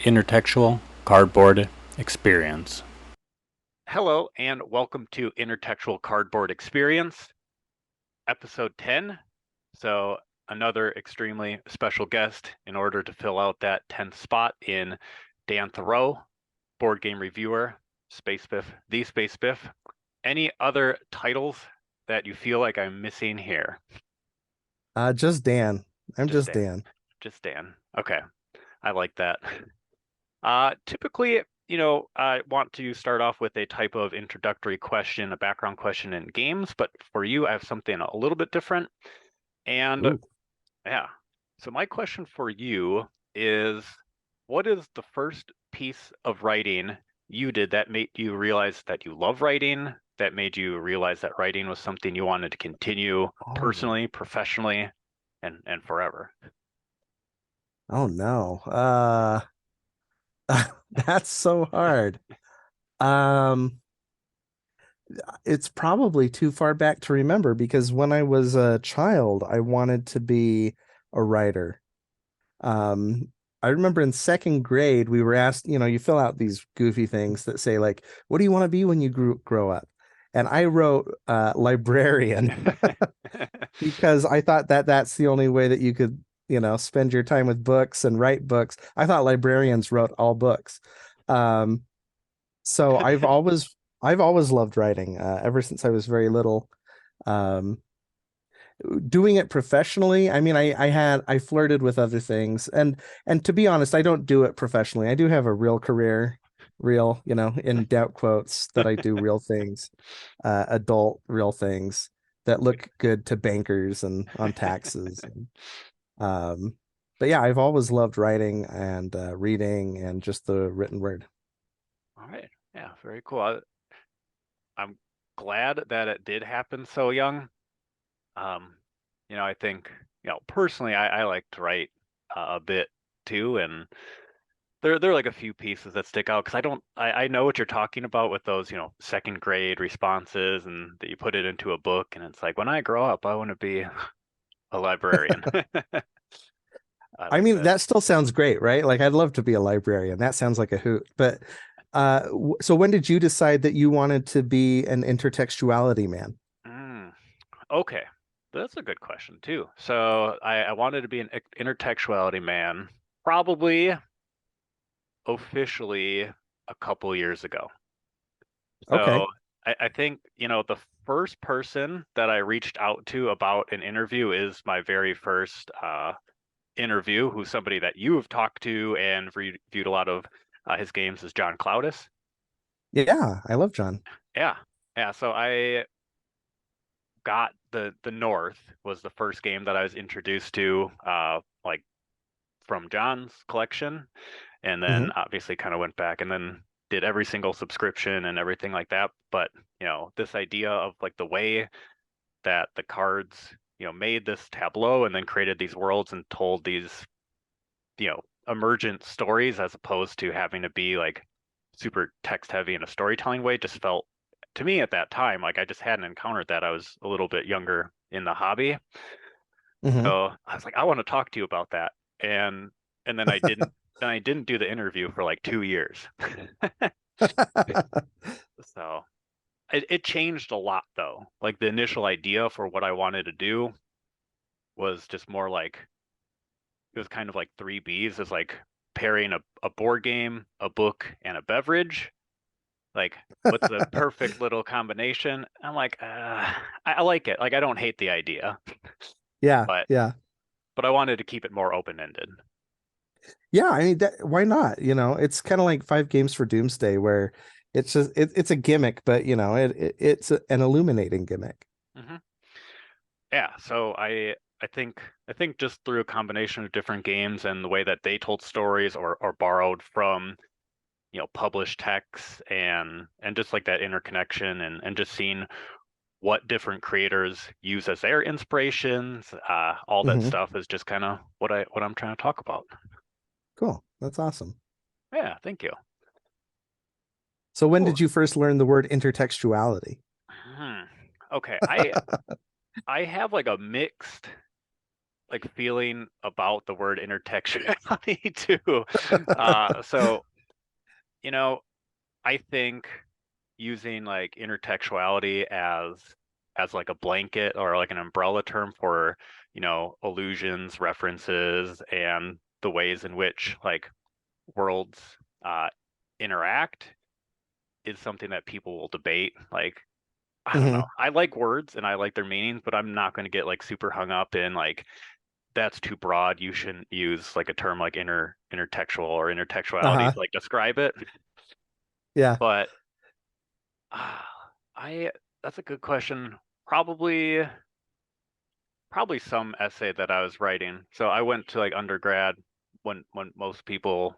Intertextual Cardboard Experience. Hello and welcome to Intertextual Cardboard Experience, episode 10. So, another extremely special guest in order to fill out that 10th spot in Dan Thurot, board game reviewer, Space Biff, the Space Biff. Any other titles that you feel like I'm missing here? Just Dan. I'm Just just Dan. Dan. Just Dan. Okay, I like that. Typically, I want to start off with a type of introductory question, a background question in games, but for you, I have something a little bit different. And Ooh. yeah, so my question for you is, what is the first piece of writing you did that made you realize that you love writing, that made you realize that writing was something you wanted to continue Oh. personally, professionally, and forever? Oh no. That's so hard. Um, it's probably too far back to remember because when I was a child, I wanted to be a writer. Um, I remember in second grade, we were asked, you fill out these goofy things that say like, what do you want to be when you grow up? And I wrote librarian because I thought that that's the only way that you could, spend your time with books and write books. I thought librarians wrote all books. Um, so I've always loved writing ever since I was very little. Um, Doing it professionally, I mean, I flirted with other things, and to be honest, I don't do it professionally. I do have a real career, real, in doubt quotes that I do real things, adult real things that look good to bankers and on taxes. Um, but yeah, I've always loved writing and reading and just the written word. All right. Yeah, very cool. I'm glad that it did happen so young. Um, I think, personally, I like to write a bit too, and there are like a few pieces that stick out because I know what you're talking about with those, second grade responses and that you put it into a book, and it's like when I grow up, I want to be a librarian. I I like mean, that. that still sounds great, right? Like I'd love to be a librarian. That sounds like a hoot. But so when did you decide that you wanted to be an intertextuality man? Mm, okay. That's a good question too. So I wanted to be an intertextuality man, probably officially a couple years ago. Okay. So I think, the first person that I reached out to about an interview is my very first interview, who's somebody that you have talked to and reviewed a lot of his games, is John Cloudis. Yeah, I love John. Yeah. Yeah. So I got the North was the first game that I was introduced to, like from John's collection, and then Hmm. obviously kind of went back and then did every single subscription and everything like that. But this idea of like the way that the cards, made this tableau and then created these worlds and told these, emergent stories as opposed to having to be like super text heavy in a storytelling way just felt to me at that time like I just hadn't encountered that. I was a little bit younger in the hobby. Hmm. So I was like, I want to talk to you about that. And then I didn't do the interview for like 2 years. So it changed a lot though. Like the initial idea for what I wanted to do was just more like it was kind of like three B's, is like pairing a board game, a book, and a beverage. Like what's the perfect little combination? I'm like, I like it. Like I don't hate the idea, Yeah, but yeah. but I wanted to keep it more open-ended. Yeah, I mean why not? It's kind of like five games for Doomsday where it's a gimmick, but an illuminating gimmick. Hmm. Yeah, so I think just through a combination of different games and the way that they told stories or borrowed from, published texts and just like that interconnection and just seeing what different creators use as their inspirations, all that Hmm. stuff is just kind of what I'm trying to talk about. Cool. That's awesome. Yeah, thank you. So when Cool. did you first learn the word intertextuality? Hmm. Okay, I have like a mixed like feeling about the word intertextuality too. So, you know, I think using like intertextuality as like a blanket or like an umbrella term for, allusions, references, and the ways in which like worlds uh, interact is something that people will debate. Like, I don't Hmm. know. I like words and I like their meanings, but I'm not going to get like super hung up in like that's too broad. You shouldn't use like a term like intertextual or intertextuality Uh-huh. to like describe it. Yeah. But uh, I that's a good question. Probably some essay that I was writing. So I went to like undergrad when most people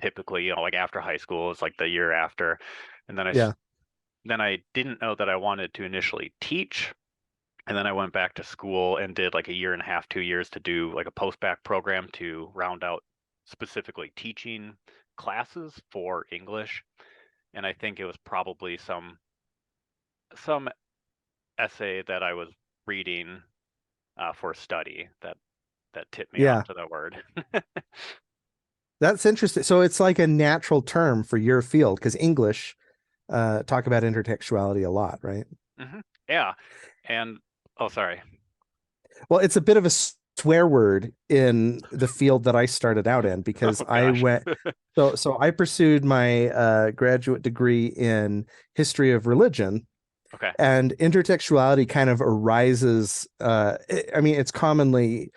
typically, like after high school is like the year after, and Yeah. then I didn't know that I wanted to initially teach. And then I went back to school and did like a year and a half, 2 years to do like a post-bac program to round out specifically teaching classes for English. And I think it was probably some essay that I was reading for study that tipped me off Yeah. to that word. That's interesting. So it's like a natural term for your field because English talk about intertextuality a lot, right? Hmm. Yeah. And oh, sorry. Well, it's a bit of a swear word in the field that I started out in because Oh I gosh. went so I pursued my graduate degree in history of religion, Okay. and intertextuality kind of arises I mean it's commonly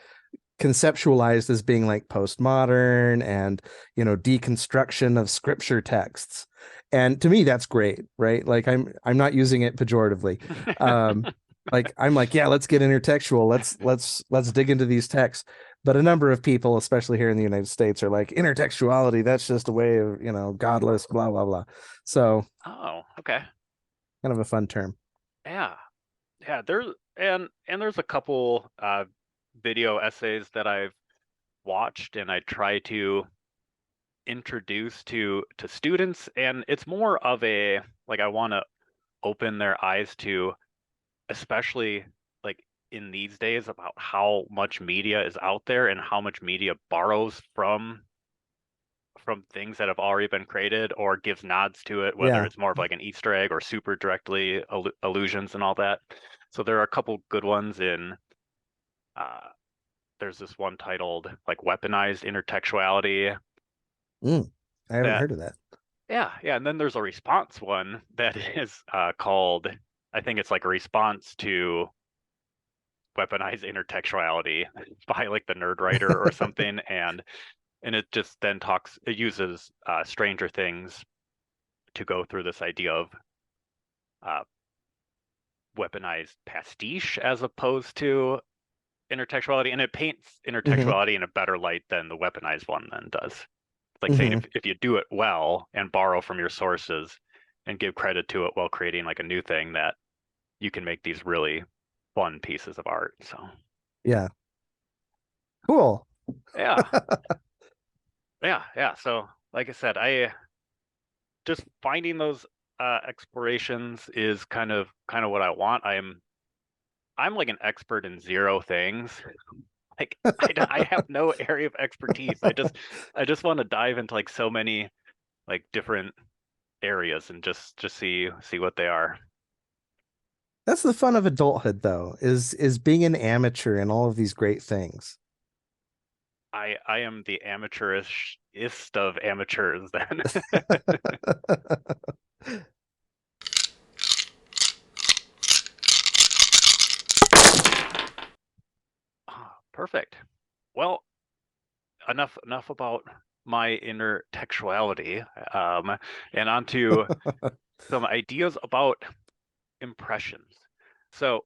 conceptualized as being like postmodern and deconstruction of scripture texts, and to me that's great, right? Like I'm not using it pejoratively. um like I'm like, yeah, let's get intertextual, let's dig into these texts. But a number of people, especially here in the United States, are like, intertextuality, that's just a way of godless blah blah blah. So Oh, okay. kind of a fun term. Yeah. Yeah, there's a couple video essays that I've watched and I try to introduce to students, and it's more of a like I want to open their eyes to, especially like in these days, about how much media is out there and how much media borrows from things that have already been created or gives nods to it, whether Yeah. it's more of like an Easter egg or super directly allusions and all that. So there are a couple good ones in uh, there's this one titled like weaponized intertextuality Mm, I haven't that heard of that. yeah, and then there's a response one that is called, I think it's like a response to weaponized intertextuality by like the nerd writer or something, and it just then it uses Stranger Things to go through this idea of uh, weaponized pastiche as opposed to intertextuality, and it paints Hmm. intertextuality in a better light than the weaponized one then does. It's like saying Hmm. if you do it well and borrow from your sources and give credit to it while creating like a new thing, that you can make these really fun pieces of art. So Yeah. Cool. yeah, yeah. So like I said, I just finding those explorations is kind of what I want. I'm like an expert in zero things. Like I have no area of expertise. I just want to dive into like so many like different areas and just see what they are. That's the fun of adulthood, though, is being an amateur in all of these great things. I am the amateurishest of amateurs then. Ah, perfect. Well, enough about my intertextuality. And onto some ideas about impressions. So,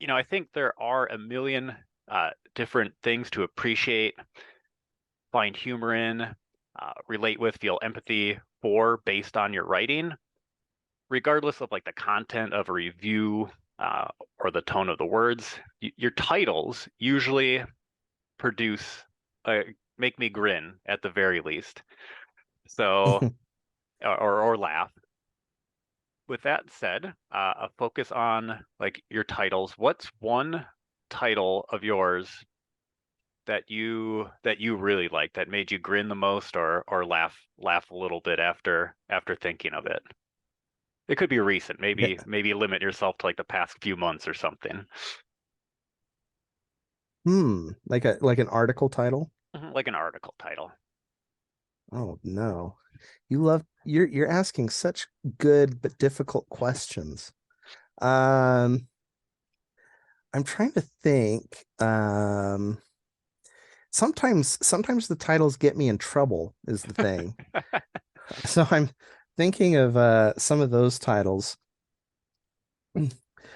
I think there are a million different things to appreciate, find humor in, relate with, feel empathy for based on your writing, regardless of like the content of a review uh, or the tone of the words. Your titles usually produce, uh, make me grin at the very least. So, or laugh. With that said, a focus on like your titles. What's one title of yours that you really liked, that made you grin the most or laugh a little bit after thinking of it? It could be recent. Yeah. Maybe limit yourself to like the past few months or something. Like an article title? Like an article title. Oh no. You're asking such good but difficult questions. Um, I'm trying to think. Sometimes the titles get me in trouble is the thing. So I'm thinking of some of those titles.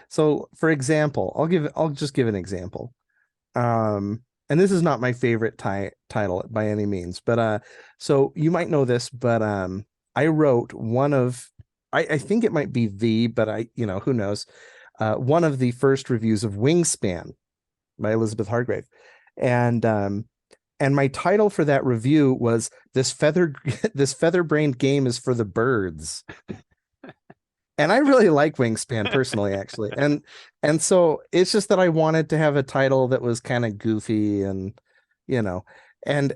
So for example, I'll just give an example. And this is not my favorite title by any means, but so you might know this, but I wrote one of I think it might be but who knows, one of the first reviews of Wingspan by Elizabeth Hargrave. And my title for that review was this feather-brained game is for the birds. And I really like Wingspan personally, actually. And so it's just that I wanted to have a title that was kind of goofy and you know, and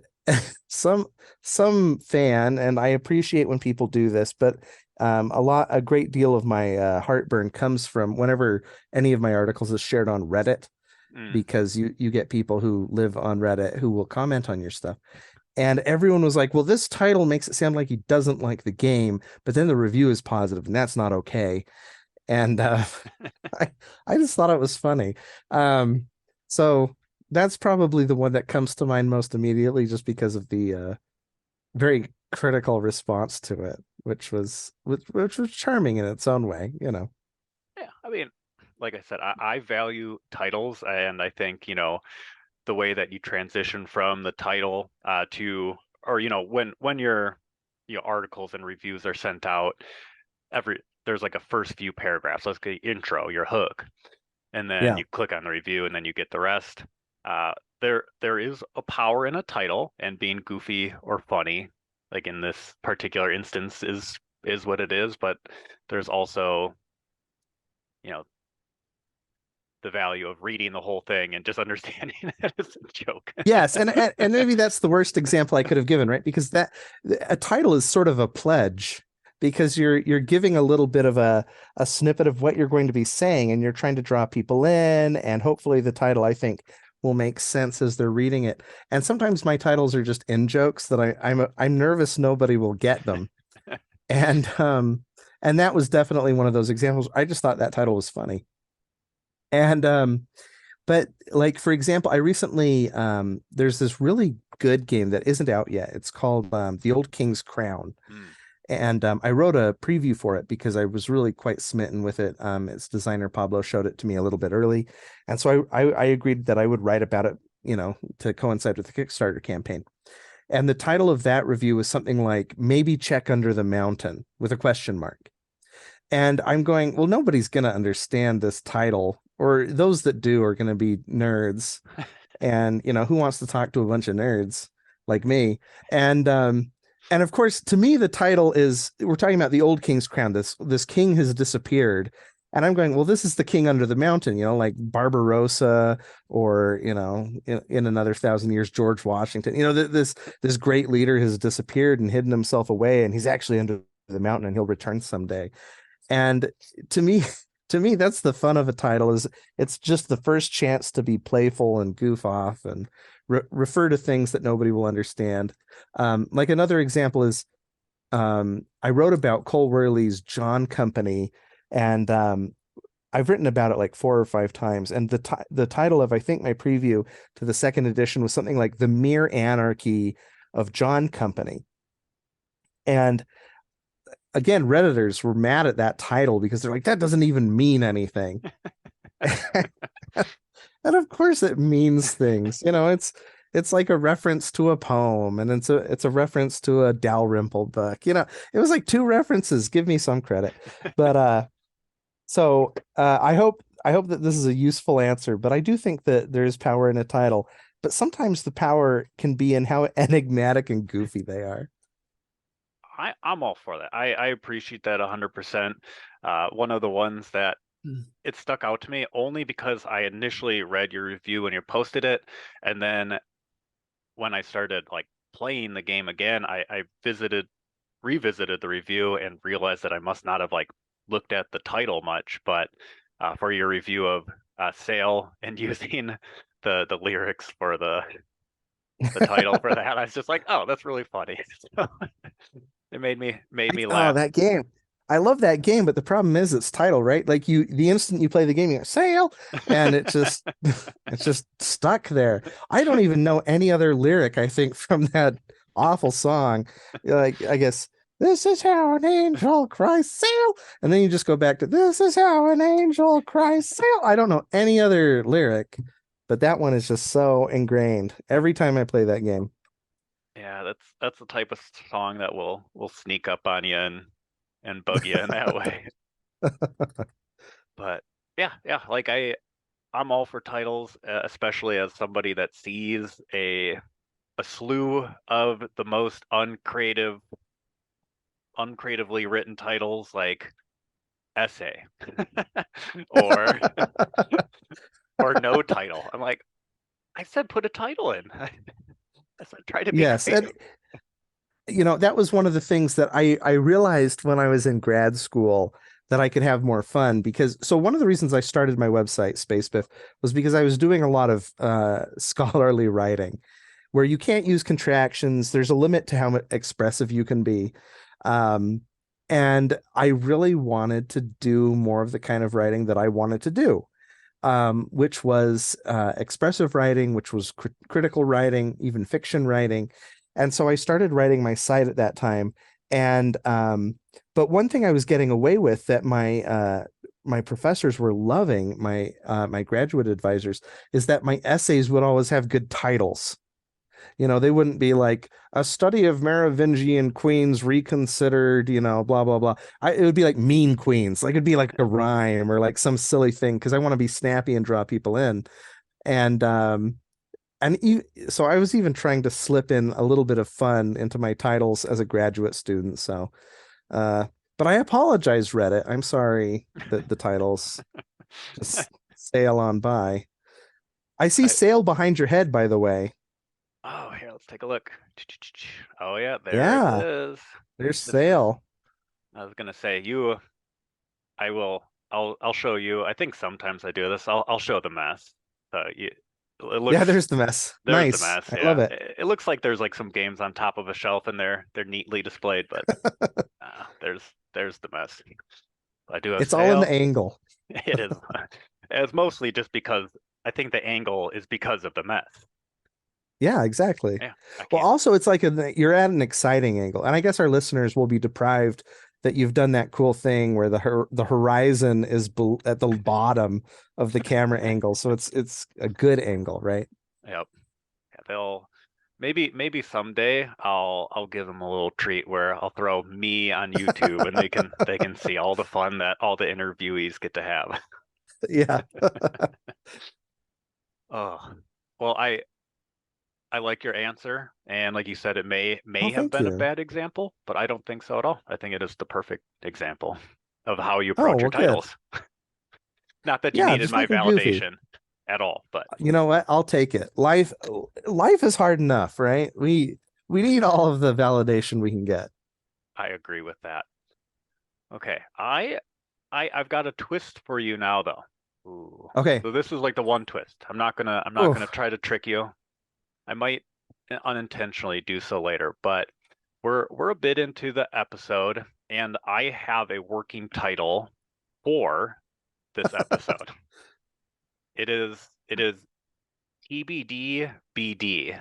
some some fan, and I appreciate when people do this, but a great deal of my heartburn comes from whenever any of my articles is shared on Reddit, Mm. because you get people who live on Reddit who will comment on your stuff. And everyone was like, well, this title makes it sound like he doesn't like the game, but then the review is positive, and that's not okay. And I, I just thought it was funny. Um, so that's probably the one that comes to mind most immediately, just because of the very critical response to it, which was charming in its own way, you know. Yeah, I mean, like I said, I value titles, and I think, the way that you transition from the title to, or when your articles and reviews are sent out, there's like a first few paragraphs, let's say intro, your hook, and then Yeah. you click on the review and then you get the rest. There is a power in a title, and being goofy or funny, like in this particular instance, is what it is. But there's also, you know, the value of reading the whole thing and just understanding that it's a joke. Yes, and maybe that's the worst example I could have given, right? Because that a title is sort of a pledge, because you're giving a little bit of a snippet of what you're going to be saying, and you're trying to draw people in, and hopefully the title, I think, will make sense as they're reading it. And sometimes my titles are just in jokes that I'm nervous nobody will get them. And and that was definitely one of those examples. I just thought that title was funny. And but like for example, I recently there's this really good game that isn't out yet. It's called The Old King's Crown. Mm. And I wrote a preview for it because I was really quite smitten with it. Its designer Pablo showed it to me a little bit early, and so I agreed that I would write about it, to coincide with the Kickstarter campaign. And the title of that review was something like "Maybe Check Under the Mountain" with a question mark. And I'm going, well, nobody's going to understand this title, or those that do are going to be nerds. And, who wants to talk to a bunch of nerds like me? And and of course, to me, the title is, we're talking about the old king's crown. This king has disappeared. And I'm going, well, this is the king under the mountain, like Barbarossa, or, in another 1,000 years, George Washington. This great leader has disappeared and hidden himself away, and he's actually under the mountain, and he'll return someday. And to me, to me, that's the fun of a title, is it's just the first chance to be playful and goof off and refer to things that nobody will understand. Like another example is, I wrote about Cole Wehrle's John Company, and I've written about it like 4 or 5 times. And the title of, I think, my preview to the second edition was something like "The Mere Anarchy of John Company." And again, Redditors were mad at that title because they're like, that doesn't even mean anything. And of course it means things. It's like a reference to a poem, and it's a reference to a Dalrymple book. It was like 2 references. Give me some credit. But I hope that this is a useful answer, but I do think that there is power in a title. But sometimes the power can be in how enigmatic and goofy they are. I'm all for that. I appreciate that 100%. One of the ones that it stuck out to me only because I initially read your review when you posted it, and then when I started like playing the game again, I revisited the review and realized that I must not have like looked at the title much. But for your review of Sail and using the lyrics for the title for that, I was just like, oh, that's really funny. So it made me Oh, laugh. that game. I love that game, but the problem is its title, right? Like the instant you play the game, you go, sail, and it's just stuck there. I don't even know any other lyric, I think, from that awful song. Like, I guess, this is how an angel cries, sail. And then you just go back to, this is how an angel cries, sail. I don't know any other lyric, but that one is just so ingrained every time I play that game. Yeah, that's the type of song that will sneak up on you and bug you in that way. But yeah, yeah, like I'm all for titles, especially as somebody that sees a slew of the most uncreatively written titles like essay or or no title. I'm like, I said put a title in. I said try to be Yes, and creative. that was one of the things that I realized when I was in grad school that I could have more fun because so one of the reasons I started my website Spacebiff was because I was doing a lot of scholarly writing where you can't use contractions. There's a limit to how expressive you can be. Um, and I really wanted to do more of the kind of writing that I wanted to do, which was expressive writing, which was critical writing, even fiction writing. And so I started writing my site at that time. And but one thing I was getting away with that my professors were loving, my graduate advisors, is that my essays would always have good titles. They wouldn't be like a study of Merovingian queens reconsidered, blah blah blah. It would be like mean queens, like it'd be like a rhyme or like some silly thing because I want to be snappy and draw people in. And so I was even trying to slip in a little bit of fun into my titles as a graduate student. So, uh, but I apologize, Reddit. I'm sorry that the titles just sail on by. I see I, sail behind your head, by the way. oh, here, let's take a look. Oh yeah, there it Yeah, is. there's This is sail. I was gonna say I will I'll show you. I think sometimes I do this. I'll show the mess. It Yeah, looks there's the mess. there's the Nice. mess. I love Yeah, it. it looks like there's like some games on top of a shelf and they're neatly displayed, but there's the mess. I do have It's all in the sale. angle. It is. It's mostly just because I think the angle is because of the mess. Yeah, exactly. Yeah, I Well, can't. also it's like you're at an exciting angle. And I guess our listeners will be deprived that you've done that cool thing where the horizon is at the bottom of the camera angle. So it's a good angle, right? Yep. Yeah, they'll maybe someday I'll give them a little treat where I'll throw me on YouTube and they can see all the fun that all the interviewees get to have. Yeah. Oh, well, I like your answer, and like you said, it may Oh, have thank been a you. bad example, but I don't think so at all. I think it is the perfect example of how you Oh, approach your well, good. titles. Not that you Yeah, needed just my make them goofy. validation at all, but You know what? I'll take it. Life is hard enough, right? We need all of the validation we can get. I agree with that. Okay, I've got a twist for you now though. Ooh. Okay. So this is like the one twist. I'm not gonna Oh, try to trick you. I might unintentionally do so later, but we're a bit into the episode, and I have a working title for this episode. It is TBD BD.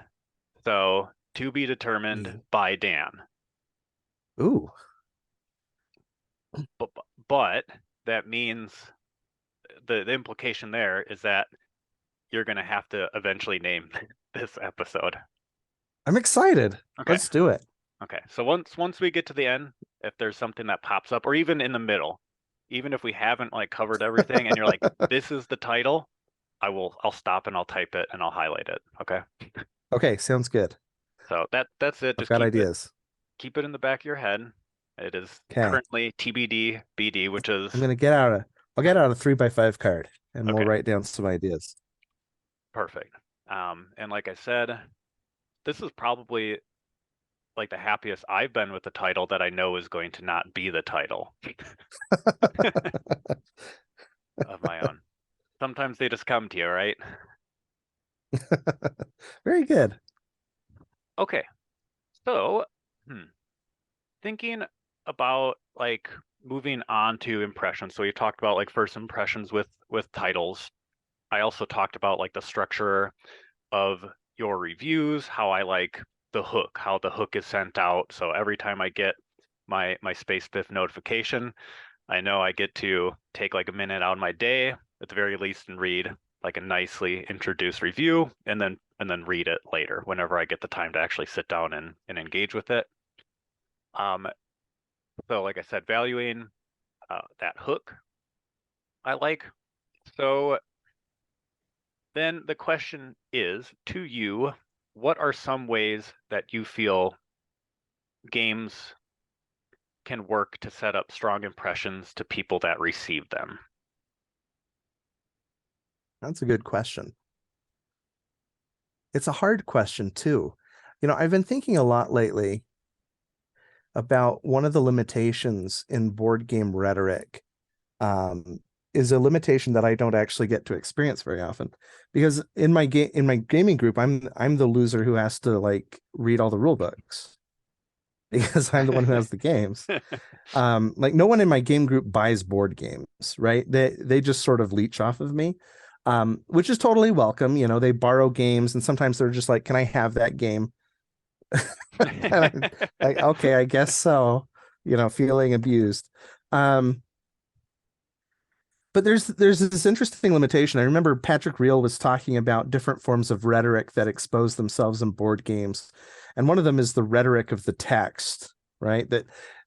So to be determined yeah. by Dan. Ooh. But but that means the implication there is that you're gonna have to eventually name this episode. I'm excited. Okay. Let's do it. Okay. So once we get to the end, if there's something that pops up, or even in the middle, even if we haven't like covered everything and you're like, this is the title, I'll stop and I'll type it and I'll highlight it. Okay. Okay, sounds good. So that's it. I've Just got ideas. keep it in the back of your head. It is Okay. currently TBD BD, which is I'm gonna get out of I'll get out a 3x5 card and we'll Okay, write down some ideas. perfect. And like I said, this is probably like the happiest I've been with the title that I know is going to not be the title of my own. Sometimes they just come to you, right? Very good. Okay, so hmm, thinking about like moving on to impressions. So we talked about like first impressions with titles. I also talked about like the structure of your reviews, how I like the hook, how the hook is sent out. So every time I get my Space Biff notification, I know I get to take like a minute out of my day at the very least and read like a nicely introduced review and then read it later whenever I get the time to actually sit down and engage with it. Um, so like I said, valuing that hook I like. So then the question is to you, what are some ways that you feel games can work to set up strong impressions to people that receive them? That's a good question. It's a hard question too. I've been thinking a lot lately about one of the limitations in board game rhetoric, is a limitation that I don't actually get to experience very often. Because in my gaming group, I'm the loser who has to like read all the rule books because I'm the one who has the games. Like no one in my game group buys board games, right? They just sort of leech off of me. Which is totally welcome. They borrow games and sometimes they're just like, can I have that game? And I'm like, okay, I guess so, feeling abused. Um, but there's this interesting limitation. I remember Patrick Reel was talking about different forms of rhetoric that expose themselves in board games. And one of them is the rhetoric of the text, right?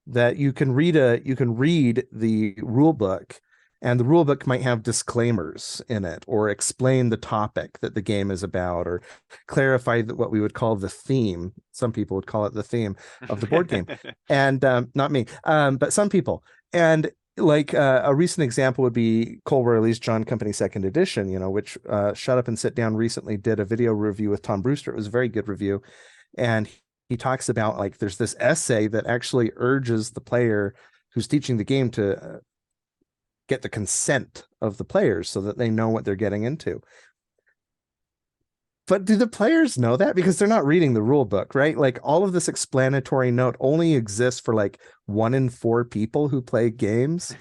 That you can read the rule book and the rule book might have disclaimers in it or explain the topic that the game is about or clarify what we would call the theme. Some people would call it the theme of the board game. And not me, but some people. And like a recent example would be Cole Worley's John Company Second Edition, which Shut Up and Sit Down recently did a video review with Tom Brewster. It was a very good review. And he talks about like there's this essay that actually urges the player who's teaching the game to get the consent of the players so that they know what they're getting into. But do the players know that? Because they're not reading the rule book, right? Like all of this explanatory note only exists for like 1 in 4 people who play games.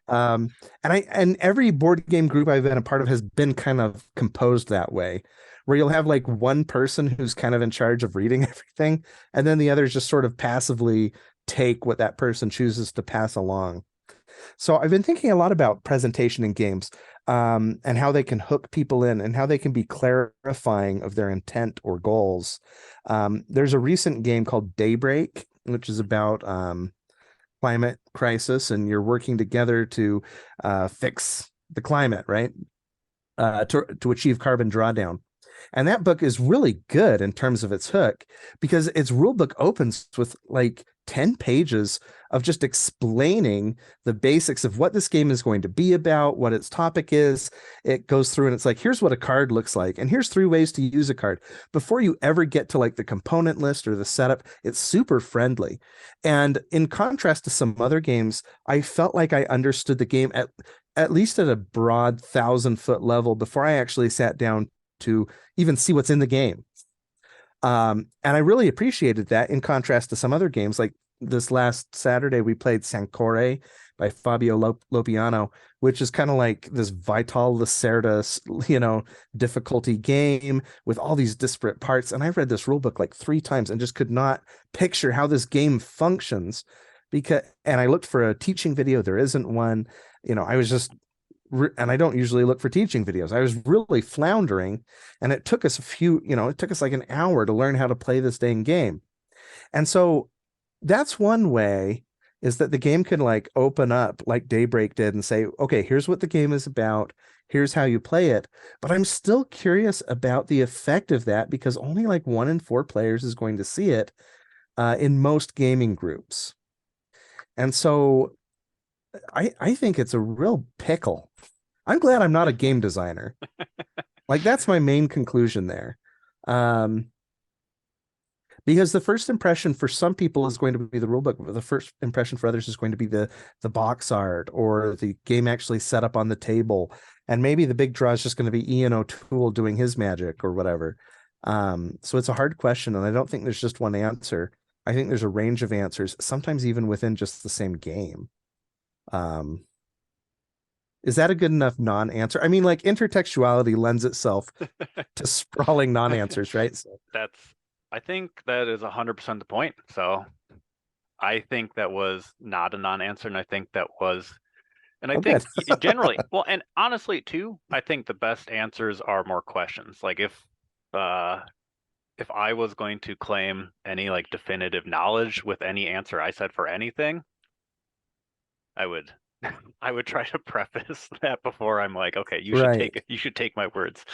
And every board game group I've been a part of has been kind of composed that way, where you'll have like one person who's kind of in charge of reading everything, and then the others just sort of passively take what that person chooses to pass along. So I've been thinking a lot about presentation in games, and how they can hook people in and how they can be clarifying of their intent or goals. There's a recent game called Daybreak, which is about climate crisis, and you're working together to fix the climate, right? To achieve carbon drawdown. And that book is really good in terms of its hook because its rule book opens with like 10 pages of just explaining the basics of what this game is going to be about, what its topic is. It goes through and it's like, here's what a card looks like, and here's 3 ways to use a card. Before you ever get to like the component list or the setup, it's super friendly. And in contrast to some other games, I felt like I understood the game at least at a broad 1,000-foot level before I actually sat down to even see what's in the game. And I really appreciated that in contrast to some other games. Like this last Saturday, we played Sancore by Fabio Lopiano, which is kind of like this Vital Lacerda, difficulty game with all these disparate parts. And I read this rule book like 3 times and just could not picture how this game functions. And I looked for a teaching video. There isn't one. I was just and I don't usually look for teaching videos. I was really floundering, and it took us it took us like an hour to learn how to play this dang game. And so that's one way, is that the game can like open up like Daybreak did and say, okay, here's what the game is about. Here's how you play it. But I'm still curious about the effect of that because only like 1 in 4 players is going to see it in most gaming groups. And so I think it's a real pickle. I'm glad I'm not a game designer. Like that's my main conclusion there. Um, because the first impression for some people is going to be the rule book, but the first impression for others is going to be the box art or the game actually set up on the table. And maybe the big draw is just going to be Ian O'Toole doing his magic or whatever. So it's a hard question, and I don't think there's just one answer. I think there's a range of answers, sometimes even within just the same game. Um, is that a good enough non-answer? I mean, like intertextuality lends itself to sprawling non-answers, right? So, That's, I think that is 100% the point. So I think that was not a non-answer, and I think that was, and I oh, good. think generally, well, and honestly too, I think the best answers are more questions. Like uh, if I was going to claim any like definitive knowledge with any answer I said for anything, I would I would try to preface that before I'm like, okay, Right. you should take my words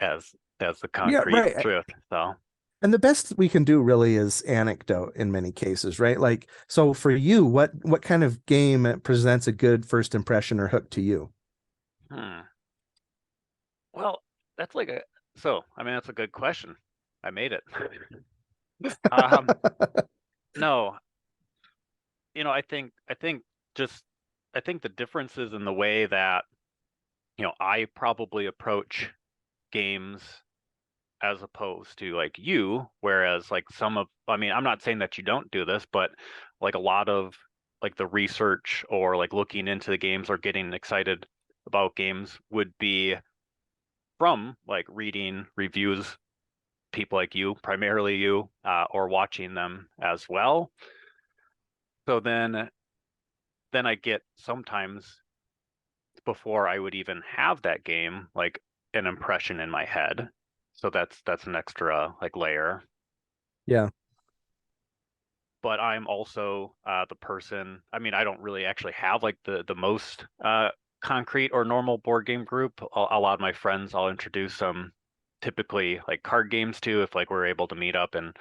as the Yeah, concrete right. truth. So, And the best we can do really is anecdote in many cases, right? Like, so for you, what kind of game presents a good first impression or hook to you? hmm. Well, that's like a so, I mean, that's a good question. I made it. Um, no, I think just I think the differences in the way that, I probably approach games as opposed to like you, whereas like I mean, I'm not saying that you don't do this, but like a lot of like the research or like looking into the games or getting excited about games would be from like reading reviews, people like you, primarily you, or watching them as well. So then I get sometimes before I would even have that game, like an impression in my head. So that's an extra like layer. Yeah. But I'm also the person. I mean, I don't really actually have like the most concrete or normal board game group. A lot of my friends, I'll introduce some typically like card games to if like we're able to meet up and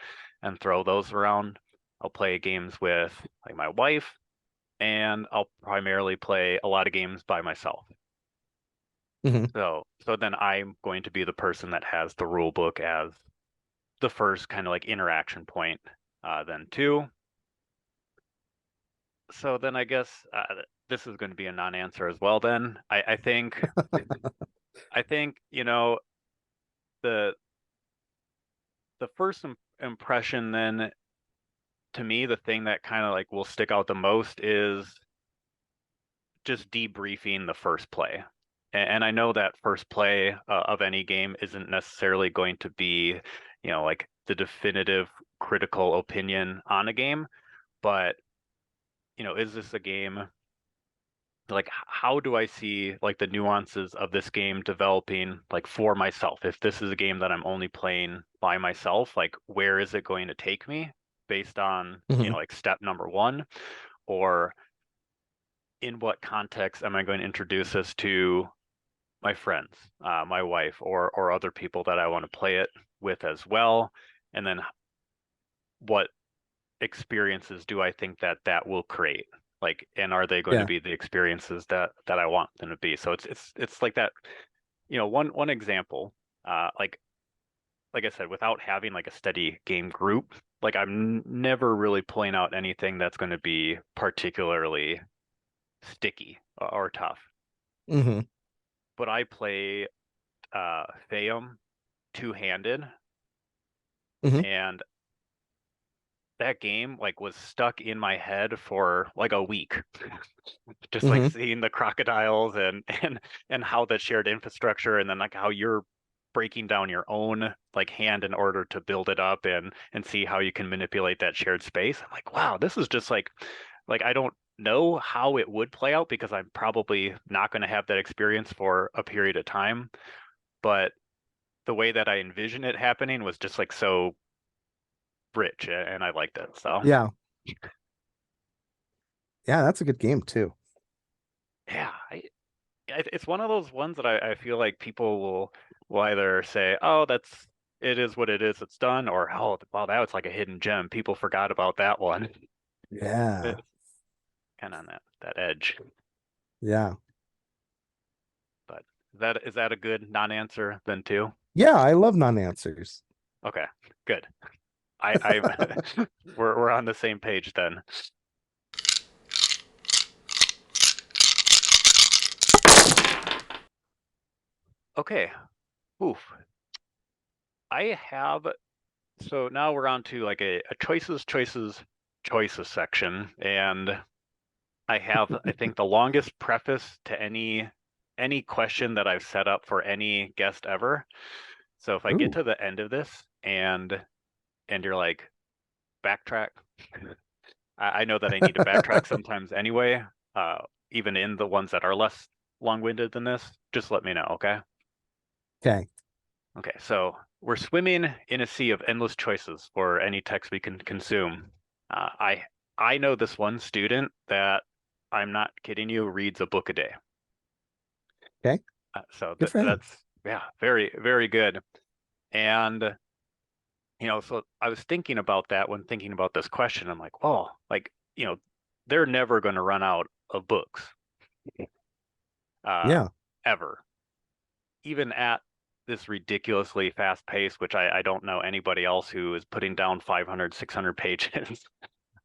throw those around. I'll play games with like my wife, and I'll primarily play a lot of games by myself. Hmm. So then I'm going to be the person that has the rule book as the first kind of like interaction point. Then two. So then I guess this is going to be a non-answer as well. Then I think the the first impression then to me the thing that kind of like will stick out the most is just debriefing the first play. And I know that first play of any game isn't necessarily going to be, like the definitive critical opinion on a game, but is this a game like how do I see like the nuances of this game developing like for myself? If this is a game that I'm only playing by myself, like where is it going to take me based on, Hmm. like step number one? Or in what context am I going to introduce this to my friends, my wife, or other people that I want to play it with as well? And then what experiences do I think that that will create? Like, and are they going to Yeah. be the experiences that I want them to be? So it's like that, one example, like I said, without having like a steady game group, like I'm never really pulling out anything that's going to be particularly sticky or tough. Hmm. But I play Theum two-handed, Hmm. and that game like was stuck in my head for like a week. Just like Hmm. seeing the crocodiles and how that shared infrastructure, and then like how you're breaking down your own like hand in order to build it up and see how you can manipulate that shared space. I'm like, wow, this is just like I don't know how it would play out because I'm probably not going to have that experience for a period of time, but the way that I envision it happening was just like so rich, and I liked it. So Yeah. Yeah, that's a good game too. yeah, it's one of those ones that I feel like people will either say, "Oh, it is what it is, it's done," or "Oh, wow, that was like a hidden gem. People forgot about that one." Yeah. It's kind of on that. that edge. Yeah. But is that a good non-answer then too? Yeah, I love non-answers. Okay, good. I we're on the same page then. Okay. Oof. I have so now we're on to like a choices section, and I have I think the longest preface to any question that I've set up for any guest ever. So if I get Ooh. to the end of this and you're like backtrack, I know that I need to backtrack sometimes anyway, even in the ones that are less long-winded than this. Just let me know, okay? Okay. Okay, so we're swimming in a sea of endless choices for any text we can consume. Uh, I I know this one student that I'm not kidding you reads a book a day. Okay. So Good for him. that's yeah, very very good. And so I was thinking about that when thinking about this question. I'm like, oh, like they're never going to run out of books, uh, Yeah. ever, even at this ridiculously fast pace, which I don't know anybody else who is putting down 500, 600 pages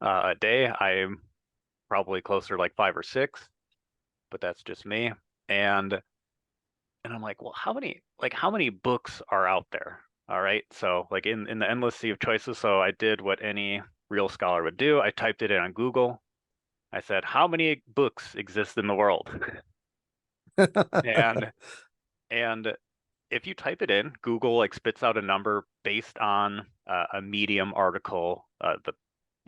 a day. I'm probably closer to like 5 or 6, but that's just me. And I'm like, well, how many books are out there? All right. So like in the endless sea of choices, so I did what any real scholar would do. I typed it in on Google. I said, how many books exist in the world? And and if you type it in, Google like spits out a number based on a Medium article, the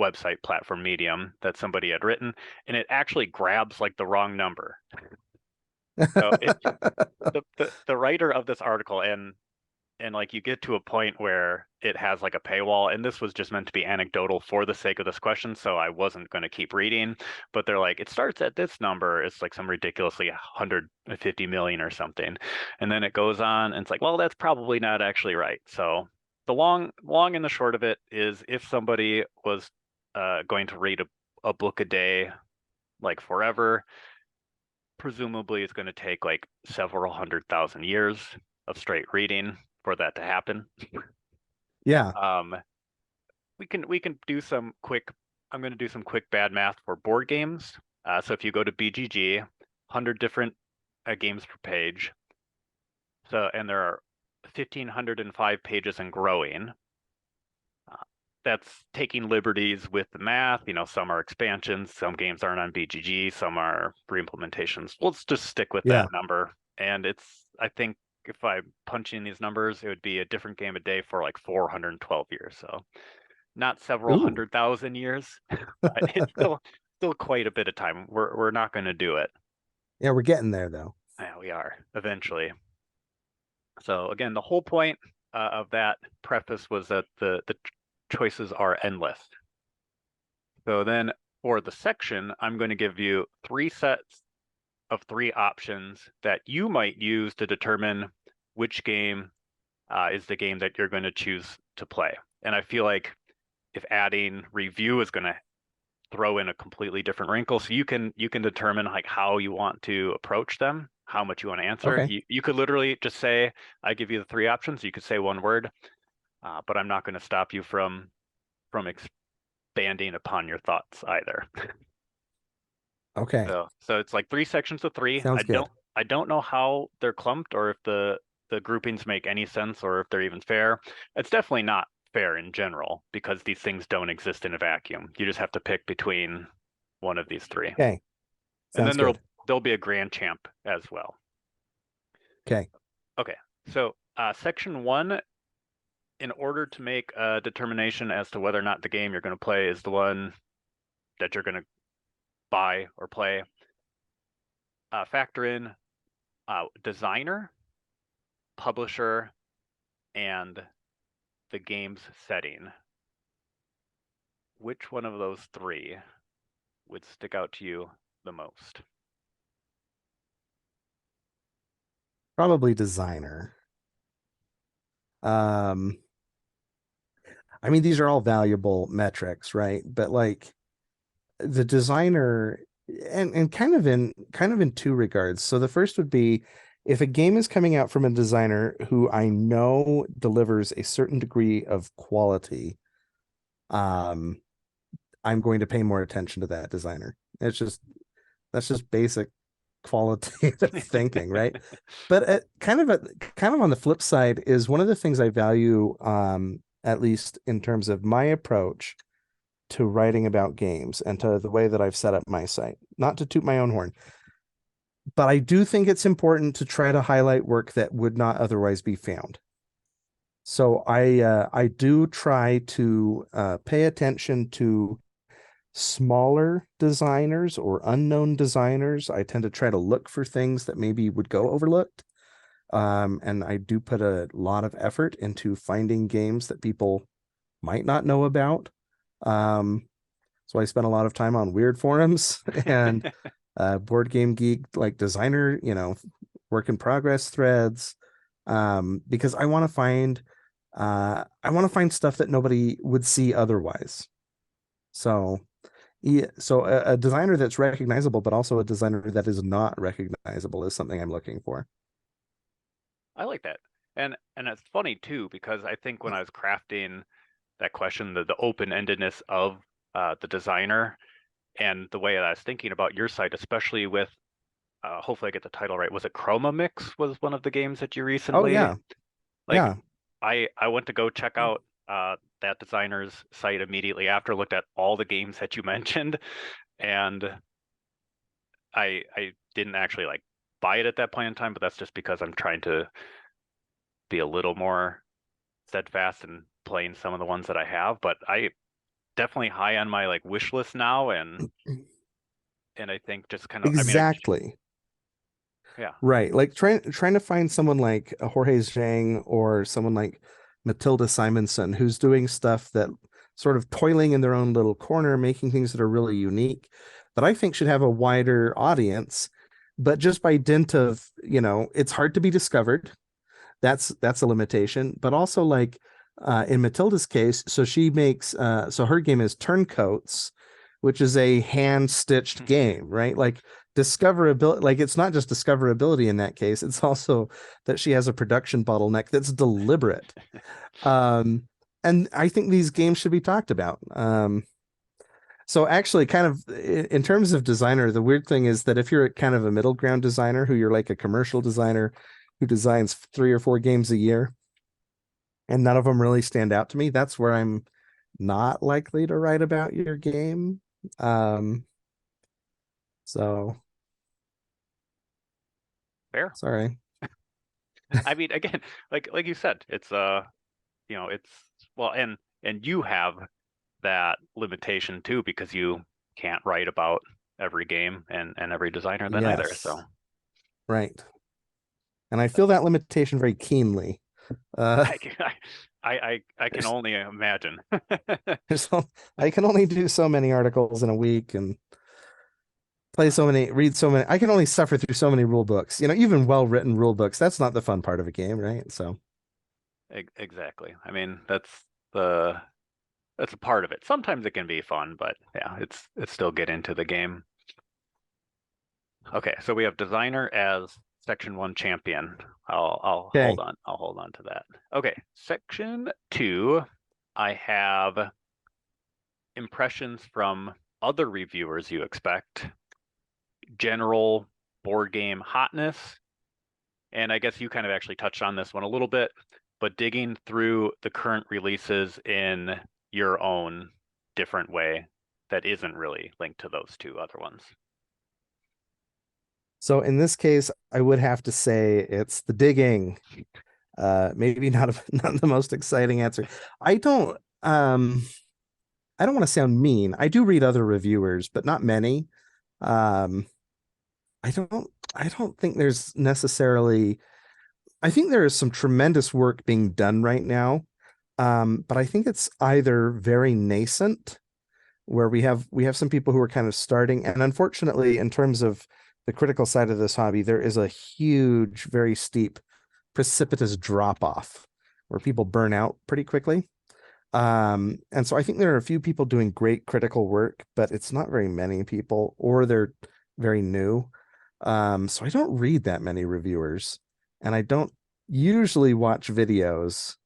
website platform Medium that somebody had written, and it actually grabs like the wrong number. So it the writer of this article and like you get to a point where it has like a paywall, and this was just meant to be anecdotal for the sake of this question, so I wasn't going to keep reading, but they're like it starts at this number, it's like some ridiculously 150 million or something, and then it goes on and it's like, well, that's probably not actually right. So the long and the short of it is, if somebody was going to read a book a day like forever, presumably it's going to take like several 100,000 years of straight reading for that to happen. Yeah. Um, we can do some quick. I'm going to do some quick bad math for board games. So if you go to BGG, 100 different games per page. So and there are 1,505 pages and growing. Uh, that's taking liberties with the math. Some are expansions, some games aren't on BGG, some are re-implementations. Let's just stick with Yeah. that number. And I think if I punch in these numbers, it would be a different game a day for like 412 years. So not several Ooh. 100,000 years, but it's still quite a bit of time. We're not going to do it. Yeah, we're getting there though. Yeah, we are eventually. So again, the whole point of that preface was that the choices are endless. So then for the section, I'm going to give you 3 sets of 3 options that you might use to determine which game is the game that you're going to choose to play. And I feel like if adding review is going to throw in a completely different wrinkle, so you can determine like how you want to approach them, how much you want to answer. Okay. You could literally just say, I give you the 3 options. You could say one word, but I'm not going to stop you from expanding upon your thoughts either. Okay. So it's like 3 sections of 3. I Sounds good. don't I don't know how they're clumped, or if the groupings make any sense, or if they're even fair. It's definitely not fair in general because these things don't exist in a vacuum. You just have to pick between one of these 3. Okay. And Sounds then good. there'll be a grand champ as well. Okay. Okay. So section 1, in order to make a determination as to whether or not the game you're going to play is the one that you're going to buy or play, factor in designer, publisher, and the game's setting. Which one of those 3 would stick out to you the most? Probably designer. Um, I mean, these are all valuable metrics, right? But like the designer and kind of in two regards. So the first would be if a game is coming out from a designer who I know delivers a certain degree of quality, um, I'm going to pay more attention to that designer. It's just that's just basic qualitative thinking, right? But kind of on the flip side is one of the things I value, at least in terms of my approach to writing about games and to the way that I've set up my site. Not to toot my own horn, but I do think it's important to try to highlight work that would not otherwise be found. So I do try to pay attention to smaller designers or unknown designers. I tend to try to look for things that maybe would go overlooked. And I do put a lot of effort into finding games that people might not know about. So I spent a lot of time on weird forums and Board Game Geek, like designer, work in progress threads, because I want to find stuff that nobody would see otherwise. So yeah, so a designer that's recognizable, but also a designer that is not recognizable is something I'm looking for. I like that. And it's funny too, because I think when I was crafting that question, the open-endedness of the designer and the way that I was thinking about your site, especially with hopefully I get the title right. Was it Chroma Mix was one of the games that you Oh recently yeah, like yeah. I went to go check out that designer's site immediately after, looked at all the games that you mentioned, and I didn't actually like buy it at that point in time, but that's just because I'm trying to be a little more steadfast in playing some of the ones that I have. But I definitely high on my like wish list now, and I think just kind of I mean Exactly. yeah. Right. Like trying to find someone like a Jorge Zhang or someone like Matilda Simonson who's doing stuff that sort of toiling in their own little corner, making things that are really unique that I think should have a wider audience. But just by dint of, it's hard to be discovered. That's a limitation. But also like in Matilda's case, so she makes so her game is Turncoats, which is a hand stitched game, right? Like discoverability, like it's not just discoverability in that case, it's also that she has a production bottleneck that's deliberate. Um, and I think these games should be talked about. So actually, kind of in terms of designer, the weird thing is that if you're kind of a middle ground designer who you're like a commercial designer who designs 3 or 4 games a year and none of them really stand out to me, that's where I'm not likely to write about your game. Um, so Fair. sorry. I mean, again, like you said, it's it's well, and you have that limitation too because you can't write about every game and every designer then either. So Yes, right. And I feel that limitation very keenly. Uh, I can I can there's, only imagine. there's I can only do so many articles in a week and read so many. I can only suffer through so many rule books. Even well-written rule books. That's not the fun part of a game, right? So Exactly. I mean, the that's a part of it. Sometimes it can be fun, but yeah, it's still get into the game. Okay, so we have designer as section one champion. I'll hold okay. on. I'll hold on to that. Okay, section two, I have impressions from other reviewers you expect, general board game hotness, and I guess you kind of actually touched on this one a little bit, but digging through the current releases in your own different way that isn't really linked to those two other ones. So in this case, I would have to say it's the digging. Maybe not not the most exciting answer. I don't I don't want to sound mean. I do read other reviewers, but not many. Um, I don't think there's necessarily I think there is some tremendous work being done right now. But I think it's either very nascent, where we have some people who are kind of starting, and unfortunately, in terms of the critical side of this hobby, there is a huge, very steep, precipitous drop off where people burn out pretty quickly. And so I think there are a few people doing great critical work, but it's not very many people, or they're very new. So I don't read that many reviewers, and I don't usually watch videos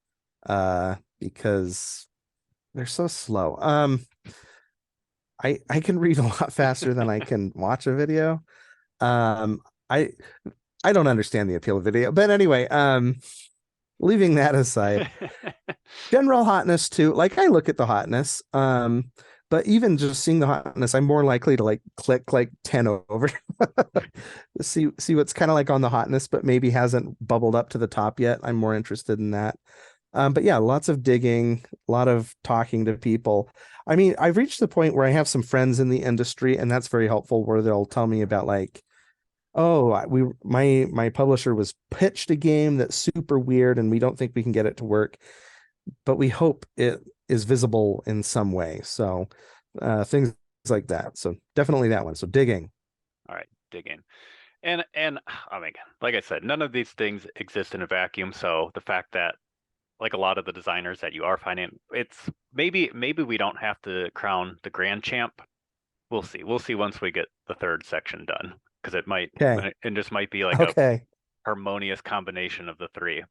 because they're so slow. I can read a lot faster than I can watch a video. Um, I I don't understand the appeal of video, but anyway, leaving that aside, general hotness too. Like I look at the hotness, but even just seeing the hotness, I'm more likely to like click like 10 over, see what's kind of like on the hotness, but maybe hasn't bubbled up to the top yet. I'm more interested in that. But yeah, lots of digging, a lot of talking to people. I mean, I've reached the point where I have some friends in the industry, and that's very helpful, where they'll tell me about like, oh, my publisher was pitched a game that's super weird, and we don't think we can get it to work, but we hope it is visible in some way. So things like that. So definitely that one. So digging. All right, dig in. And I mean, like I said, none of these things exist in a vacuum. So the fact that like a lot of the designers that you are finding, it's maybe we don't have to crown the grand champ. We'll see. We'll see once we get the third section done, because Okay. it just might be like a Okay. harmonious combination of the three.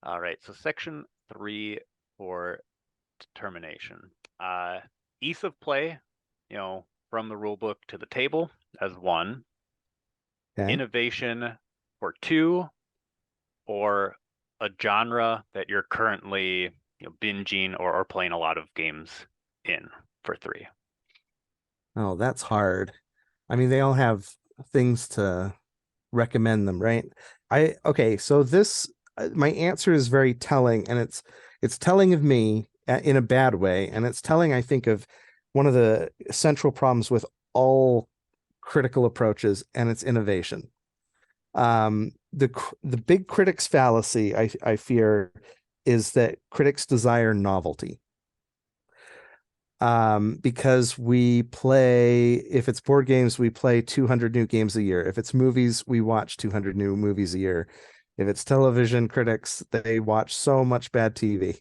All right, so section 3 for determination. Ease of play, from the rule book to the table as 1. Okay. Innovation for 2, or a genre that you're currently binging or playing a lot of games in for 3. Oh, that's hard. I mean, they all have things to recommend them, right? Okay, so this my answer is very telling, and it's telling of me in a bad way, and it's telling, I think, of one of the central problems with all critical approaches, and it's innovation. The big critic's fallacy, I fear, is that critics desire novelty. Because we play, if it's board games, we play 200 new games a year. If it's movies, we watch 200 new movies a year. If it's television, critics, they watch so much bad TV.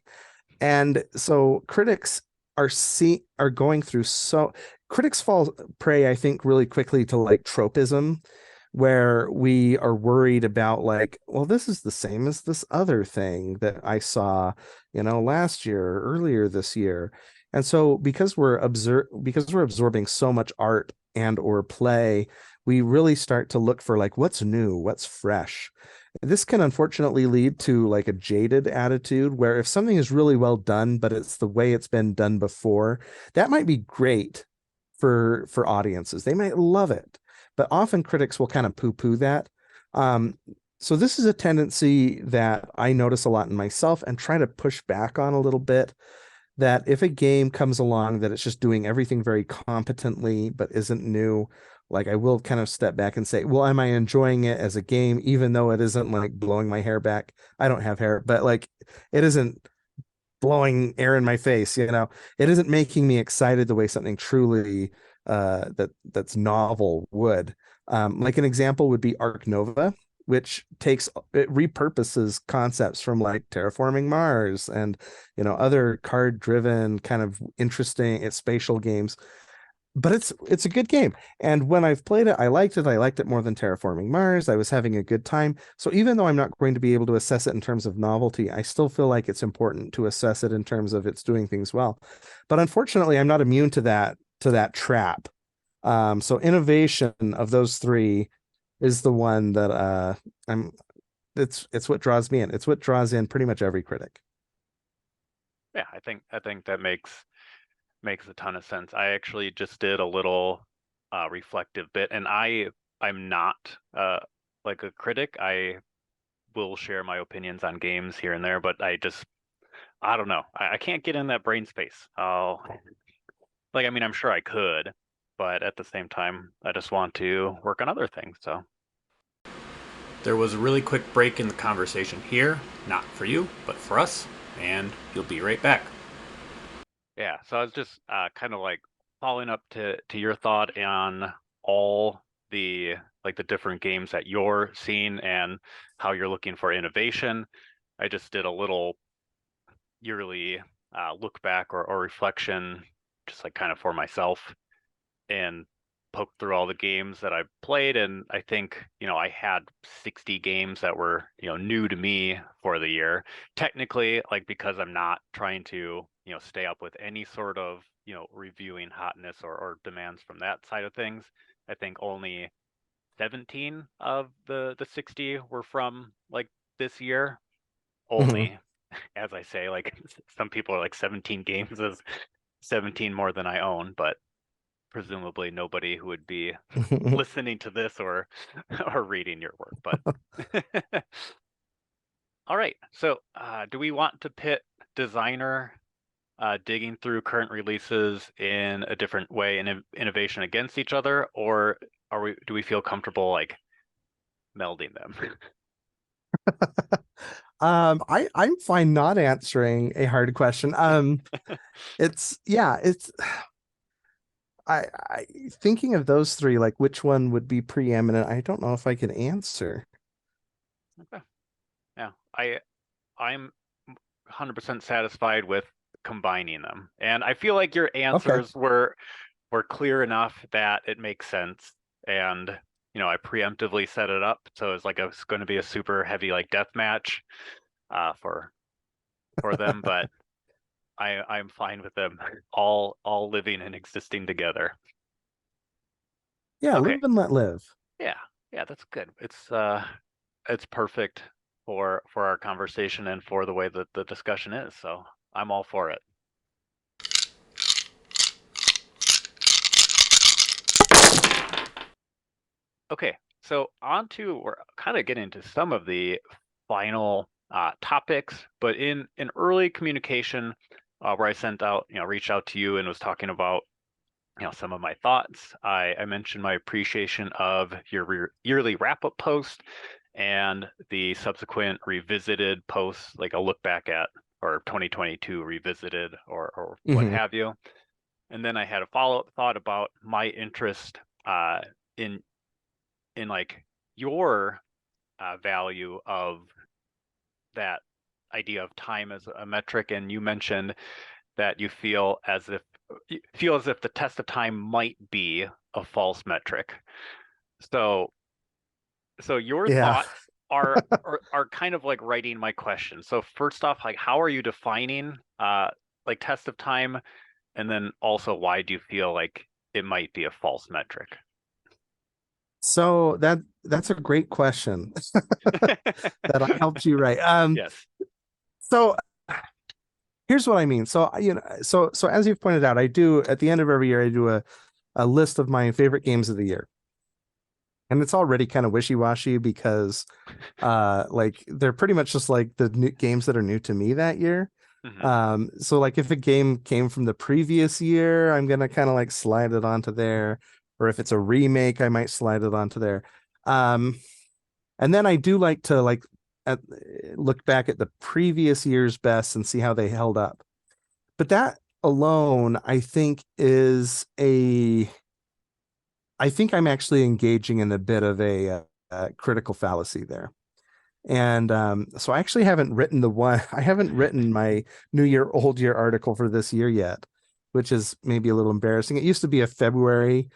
And so critics are going through, so critics fall prey, I think, really quickly to like tropism, where we are worried about like, well, this is the same as this other thing that I saw, last year or earlier this year. And so because we're absorbing so much art and or play, we really start to look for like what's new, what's fresh. This can unfortunately lead to like a jaded attitude, where if something is really well done, but it's the way it's been done before, that might be great for audiences. They might love it, but often critics will kind of poo-poo that. Um, so this is a tendency that I notice a lot in myself and try to push back on a little bit, that if a game comes along that it's just doing everything very competently but isn't new, like I will kind of step back and say, well, am I enjoying it as a game, even though it isn't like blowing my hair back? I don't have hair, but like it isn't blowing air in my face, it isn't making me excited the way something truly that's novel would. Like an example would be Arc Nova, which it repurposes concepts from like terraforming Mars and other card driven kind of interesting spatial games, but it's a good game. And when I've played it, I liked it. I liked it more than Terraforming Mars. I was having a good time. So even though I'm not going to be able to assess it in terms of novelty, I still feel like it's important to assess it in terms of it's doing things well. But unfortunately, I'm not immune to that trap. So innovation of those three is the one that I'm it's what draws me in. It's what draws in pretty much every critic. Yeah, I think that makes a ton of sense. I actually just did a little reflective bit, and I'm not like a critic. I will share my opinions on games here and there, but I don't know. I can't get in that brain space. Oh, like I mean, I'm sure I could, but at the same time, I just want to work on other things. So There was a really quick break in the conversation here, not for you, but for us, and you'll be right back. yeah, so I was just kind of like following up to your thought on all the like the different games that you're seeing and how you're looking for innovation. I just did a little yearly look back or reflection, just like kind of for myself, and poke through all the games that I played. And I think, I had 60 games that were, new to me for the year. Technically, like, because I'm not trying to, stay up with any sort of, reviewing hotness or demands from that side of things. I think only 17 of the 60 were from like this year. Only, as I say, like some people are like 17 games is 17 more than I own, but presumably nobody who would be listening to this or or reading your work. But all right, so do we want to pit designer digging through current releases in a different way and innovation against each other, or do we feel comfortable like melding them? I'm fine not answering a hard question. It's I thinking of those three, like which one would be preeminent, I don't know if I can answer. Okay. Yeah, I'm 100% satisfied with combining them, and I feel like your answers were clear enough that it makes sense. And I preemptively set it up so it's like it's going to be a super heavy like death match for them, but I'm fine with them all living and existing together. Yeah, Okay. live and let live. Yeah, that's good. It's perfect for our conversation and for the way that the discussion is. So I'm all for it. Okay, so we're kind of getting into some of the final topics, but in early communication, where I sent out, reached out to you and was talking about, some of my thoughts. I mentioned my appreciation of your yearly wrap-up post and the subsequent revisited posts, like a look back at or 2022 revisited or what have you. And then I had a follow-up thought about my interest in like your value of that idea of time as a metric. And you mentioned that you feel as if the test of time might be a false metric. So your Yeah. thoughts are kind of like writing my question. So first off, like, how are you defining like test of time, and then also why do you feel like it might be a false metric? So that's a great question that I helped you write. Yes. So here's what I mean. So so as you've pointed out, I do at the end of every year I do a list of my favorite games of the year. And it's already kind of wishy-washy because like they're pretty much just like the new games that are new to me that year. So like if a game came from the previous year, I'm gonna kind of like slide it onto there, or if it's a remake, I might slide it onto there. And then I do like to look back at the previous year's best and see how they held up. But that alone, I think I'm actually engaging in a bit of a critical fallacy there. And so I actually haven't written I haven't written my New Year, Old Year article for this year yet, which is maybe a little embarrassing. It used to be a February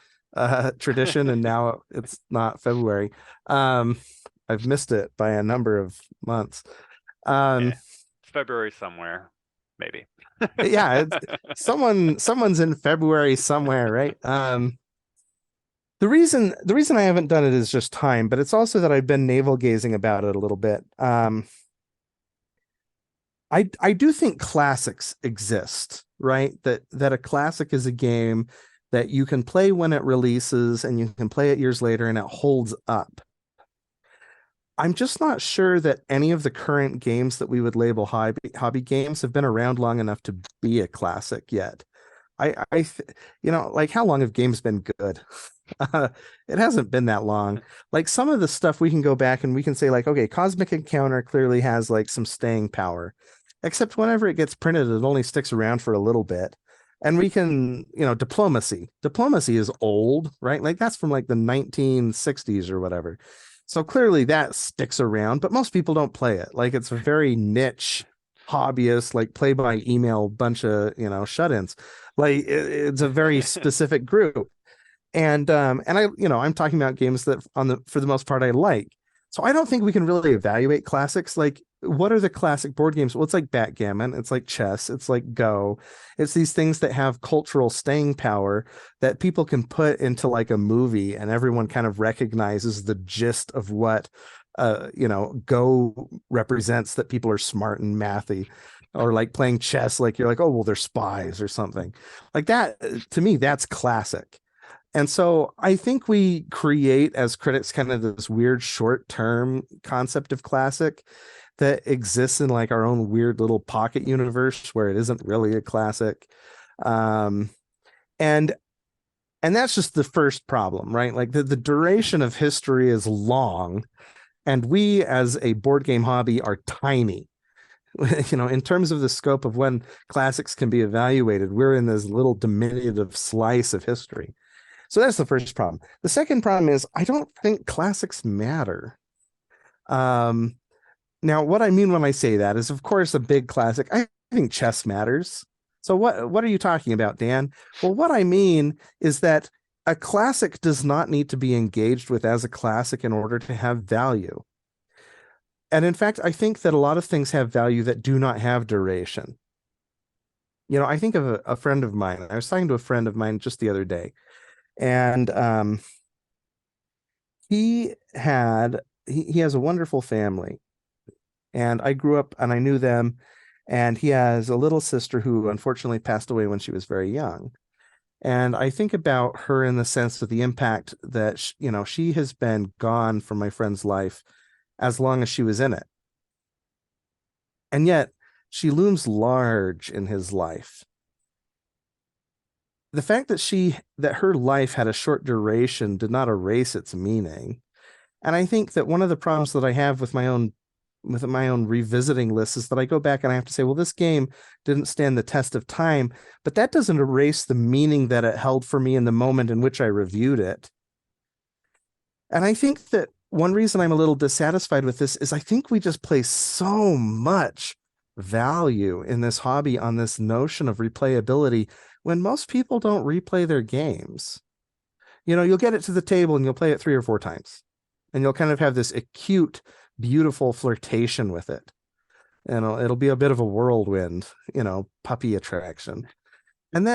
tradition, and now it's not February. I've missed it by a number of months. February somewhere, maybe. Yeah, someone's in February somewhere, right? The reason I haven't done it is just time, but it's also that I've been navel gazing about it a little bit. I do think classics exist, right? That a classic is a game that you can play when it releases and you can play it years later and it holds up. I'm just not sure that any of the current games that we would label hobby games have been around long enough to be a classic yet. Like how long have games been good? It hasn't been that long. Like some of the stuff we can go back and we can say like, okay, Cosmic Encounter clearly has like some staying power, except whenever it gets printed, it only sticks around for a little bit. And we can, Diplomacy is old, right? Like that's from like the 1960s or whatever. So clearly that sticks around, but most people don't play it. Like it's a very niche hobbyists, like play by email bunch of, shut-ins. Like it's a very specific group. And I, I'm talking about games that for the most part I like. So I don't think we can really evaluate classics. Like, what are the classic board games? Well, it's like backgammon, it's like chess, it's like Go. It's these things that have cultural staying power that people can put into like a movie, and everyone kind of recognizes the gist of what Go represents, that people are smart and mathy. Or like playing chess, like you're like, oh well, they're spies or something. Like that, to me, that's classic. And so I think we create as critics kind of this weird short-term concept of classic that exists in like our own weird little pocket universe where it isn't really a classic. Um, and and that's just the first problem, right? Like the duration of history is long, and we as a board game hobby are tiny. In terms of the scope of when classics can be evaluated, we're in this little diminutive slice of history. So that's the first problem. The second problem is I don't think classics matter. Now, what I mean when I say that is, of course, a big classic. I think chess matters. So what are you talking about, Dan? Well, what I mean is that a classic does not need to be engaged with as a classic in order to have value. And in fact, I think that a lot of things have value that do not have duration. I think of a friend of mine. I was talking to a friend of mine just the other day, and he has a wonderful family, and I grew up and I knew them, and he has a little sister who unfortunately passed away when she was very young. And I think about her in the sense of the impact that she has been gone from my friend's life as long as she was in it, and yet she looms large in his life. The fact that her life had a short duration did not erase its meaning. And I think that one of the problems that I have with my own revisiting list is that I go back and I have to say, well, this game didn't stand the test of time, but that doesn't erase the meaning that it held for me in the moment in which I reviewed it. And I think that one reason I'm a little dissatisfied with this is I think we just place so much value in this hobby on this notion of replayability when most people don't replay their games. You'll get it to the table and you'll play it 3 or 4 times, and you'll kind of have this acute, beautiful flirtation with it. And it'll be a bit of a whirlwind, puppy attraction. And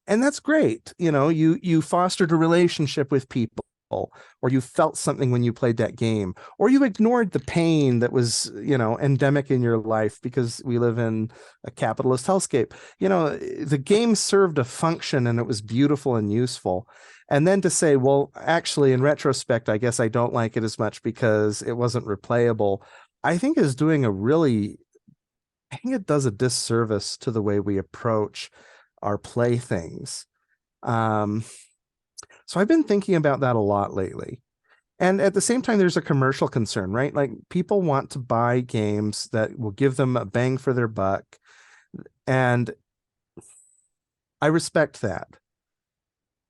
that's great. You fostered a relationship with people, or you felt something when you played that game, or you ignored the pain that was, endemic in your life because we live in a capitalist hellscape. The game served a function and it was beautiful and useful. And then to say, well, actually, in retrospect, I guess I don't like it as much because it wasn't replayable, I think is I think it does a disservice to the way we approach our playthings. So I've been thinking about that a lot lately. And at the same time, there's a commercial concern, right? Like people want to buy games that will give them a bang for their buck. And I respect that.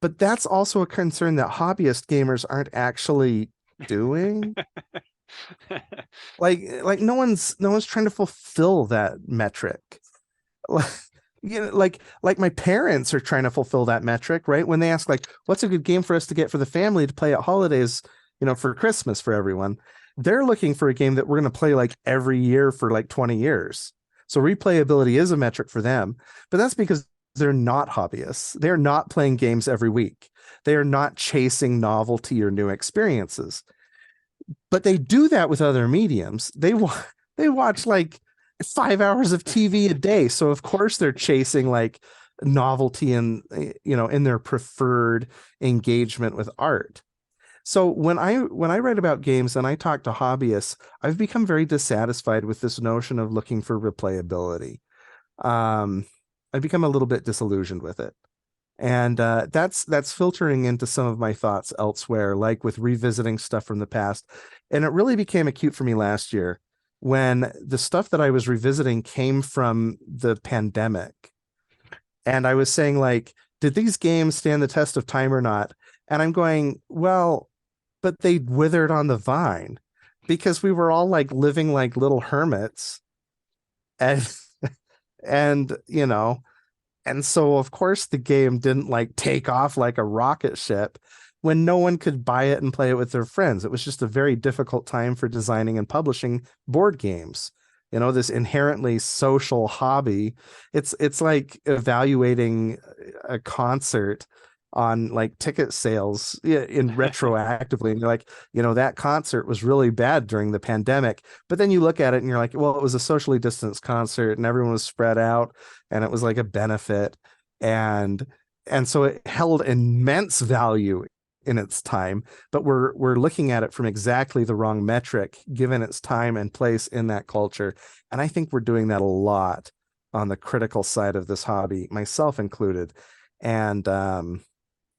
But that's also a concern that hobbyist gamers aren't actually doing. like no one's trying to fulfill that metric. Like my parents are trying to fulfill that metric, right? When they ask like, what's a good game for us to get for the family to play at holidays, for Christmas for everyone, they're looking for a game that we're going to play like every year for like 20 years. So replayability is a metric for them, but that's because they're not hobbyists. They're not playing games every week. They are not chasing novelty or new experiences, but they do that with other mediums. They watch like 5 hours of TV a day. So of course they're chasing like novelty and, in their preferred engagement with art. So when I write about games and I talk to hobbyists, I've become very dissatisfied with this notion of looking for replayability. I've become a little bit disillusioned with it. And that's filtering into some of my thoughts elsewhere, like with revisiting stuff from the past. And it really became acute for me last year when the stuff that I was revisiting came from the pandemic. And I was saying, like, did these games stand the test of time or not? And I'm going, well, but they withered on the vine because we were all like living like little hermits and and and so of course the game didn't like take off like a rocket ship when no one could buy it and play it with their friends. It was just a very difficult time for designing and publishing board games. This inherently social hobby. It's like evaluating a concert on like ticket sales in retroactively, and you're like, that concert was really bad during the pandemic, but then you look at it and you're like, well, it was a socially distanced concert and everyone was spread out and it was like a benefit, and so it held immense value in its time, but we're looking at it from exactly the wrong metric given its time and place in that culture. And I think we're doing that a lot on the critical side of this hobby, myself included. And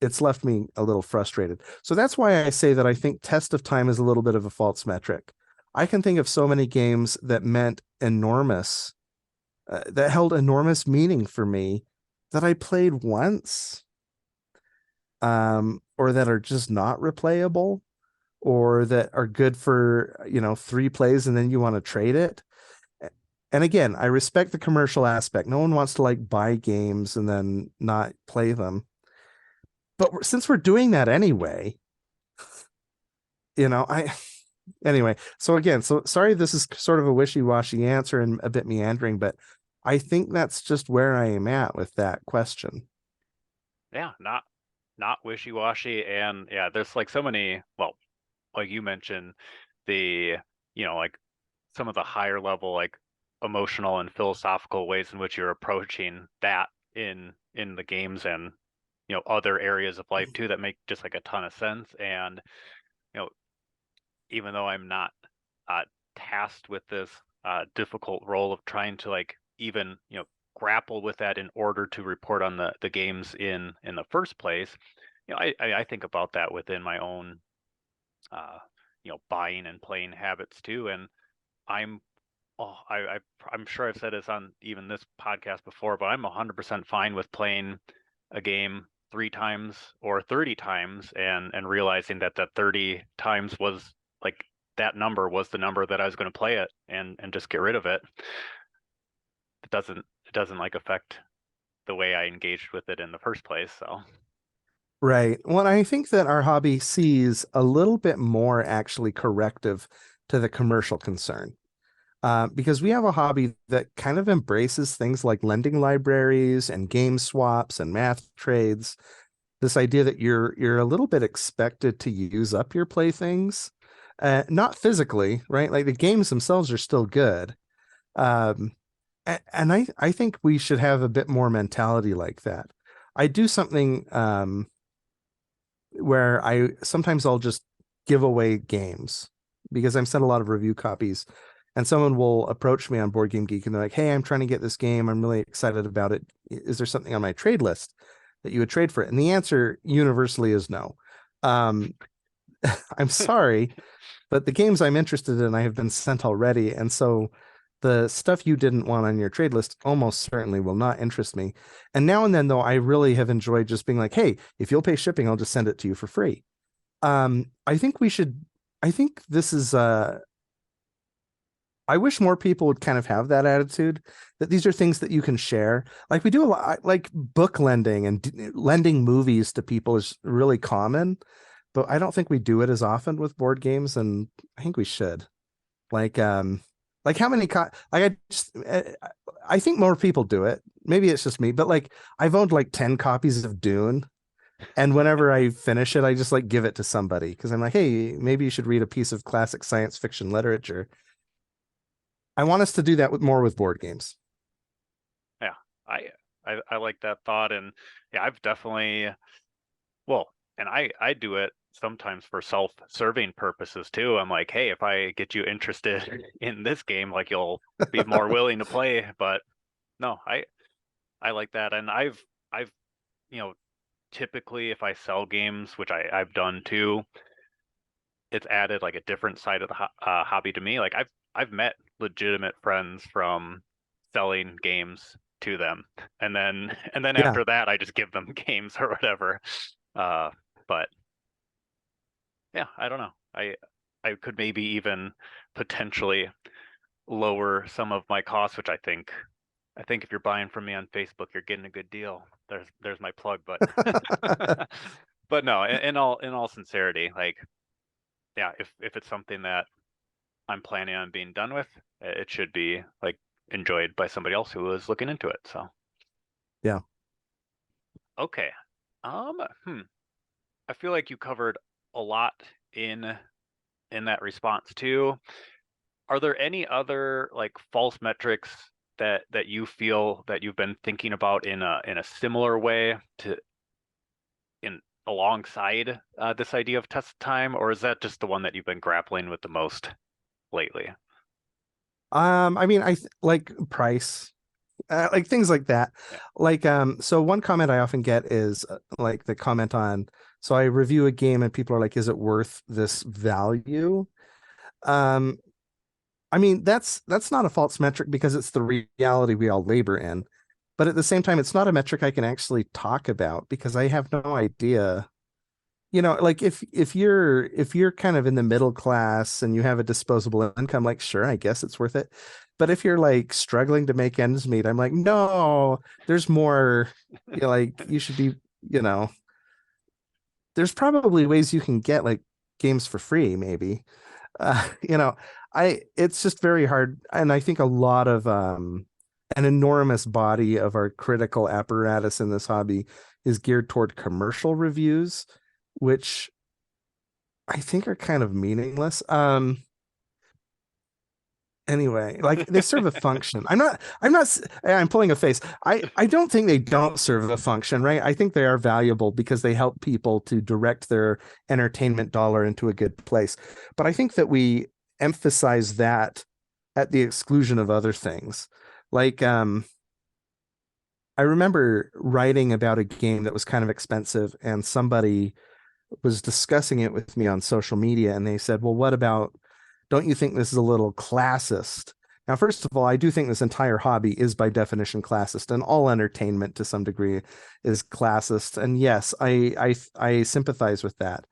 it's left me a little frustrated. So that's why I say that I think test of time is a little bit of a false metric. I can think of so many games that meant enormous, that held enormous meaning for me that I played once, or that are just not replayable, or that are good for, 3 plays and then you want to trade it. And again, I respect the commercial aspect. No one wants to like buy games and then not play them. But since we're doing that anyway, I anyway. So again, so sorry, this is sort of a wishy-washy answer and a bit meandering, but I think that's just where I am at with that question. Yeah, not wishy-washy, and yeah, there's like so many, well, like you mentioned, the like some of the higher level like emotional and philosophical ways in which you're approaching that in the games, and other areas of life too, that make just like a ton of sense. And you know even though I'm not uh tasked with this difficult role of trying to like even grapple with that in order to report on the games in the first place, I think about that within my own uh buying and playing habits too. And I'm I'm sure I've said this on even this podcast before, but I'm 100% fine with playing a game 3 times or 30 times, and realizing that that 30 times was like, that number was the number that I was going to play it, and just get rid of it. It doesn't like affect the way I engaged with it in the first place. So Right. Well, I think that our hobby sees a little bit more actually corrective to the commercial concern. Because we have a hobby that kind of embraces things like lending libraries and game swaps and math trades. This idea that you're a little bit expected to use up your playthings, not physically, right? Like the games themselves are still good. Um, and I think we should have a bit more mentality like that. I do something where I'll just give away games because I've sent a lot of review copies, and someone will approach me on Board Game Geek and they're like, "Hey, I'm trying to get this game. I'm really excited about it. Is there something on my trade list that you would trade for it?" And the answer universally is no. Um, I'm sorry, but the games I'm interested in I have been sent already, and so the stuff you didn't want on your trade list almost certainly will not interest me. And now and then, though, I really have enjoyed just being like, "Hey, if you'll pay shipping, I'll just send it to you for free." I think we should. I think this is. I wish more people would kind of have that attitude, that these are things that you can share. Like we do a lot, like book lending and lending movies to people is really common, but I don't think we do it as often with board games, and I think we should. Like, like how many I think more people do it. Maybe it's just me, but like I've owned like 10 copies of Dune, and whenever I finish it, I just like give it to somebody because I'm like, hey, maybe you should read a piece of classic science fiction literature. I want us to do that more with board games. yeah, I like that thought. And yeah, I've definitely, well, and I do it sometimes for self-serving purposes too. I'm like, hey, if I get you interested in this game, like you'll be more willing to play. But no, I like that. And I've you know typically, if I sell games, which I've done too, it's added like a different side of the hobby to me. Like I've met legitimate friends from selling games to them, and then Yeah. after that, I just give them games or whatever. Uh, but yeah, I don't know. I could maybe even potentially lower some of my costs, which I think if you're buying from me on Facebook, you're getting a good deal. There's my plug, but but no, in all sincerity, like, yeah, if it's something that I'm planning on being done with, it should be like enjoyed by somebody else who is looking into it. So Yeah. okay. I feel like you covered a lot in that response too. Are there any other like false metrics that you feel that you've been thinking about in a similar way to in alongside this idea of test time, or is that just the one that you've been grappling with the most lately? I mean, like price, like things like that. Yeah. Like, so one comment I often get is like the comment on, so I review a game and people are like, is it worth this value? Um, I mean, that's not a false metric because it's the reality we all labor in. But at the same time, it's not a metric I can actually talk about because I have no idea. Like if you're kind of in the middle class and you have a disposable income, like sure, I guess it's worth it. But if you're like struggling to make ends meet, I'm like, no, there's more. Like you should be, you know, there's probably ways you can get like games for free, maybe. uh, you know, it's just very hard, and I think a lot of an enormous body of our critical apparatus in this hobby is geared toward commercial reviews, which I think are kind of meaningless. Anyway, like they serve a function. I'm pulling a face. I don't think they don't serve a function, right? I think they are valuable because they help people to direct their entertainment dollar into a good place. But I think that we emphasize that at the exclusion of other things. Like I remember writing about a game that was kind of expensive and somebody was discussing it with me on social media and they said, "Well, what about, don't you think this is a little classist?" Now, first of all, I do think this entire hobby is by definition classist, and all entertainment to some degree is classist. And yes, I sympathize with that.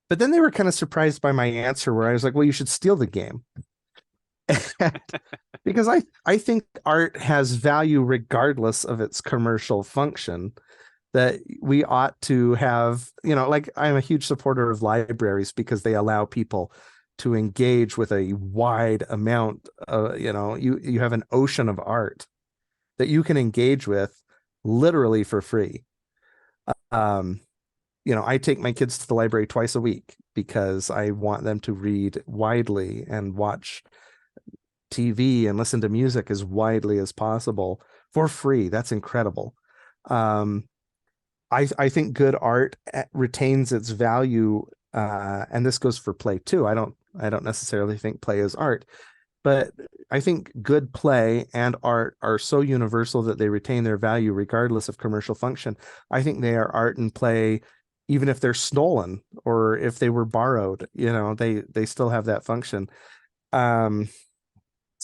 But then they were kind of surprised by my answer where I was like, "Well, you should steal the game." Because I think art has value regardless of its commercial function, that we ought to have, like I'm a huge supporter of libraries because they allow people to engage with a wide amount. You have an ocean of art that you can engage with literally for free. I take my kids to the library twice a week because I want them to read widely and watch TV and listen to music as widely as possible for free. That's incredible. I think good art retains its value, and this goes for play too. I don't necessarily think play is art, but I think good play and art are so universal that they retain their value regardless of commercial function. I think they are art and play, even if they're stolen or if they were borrowed. They still have that function.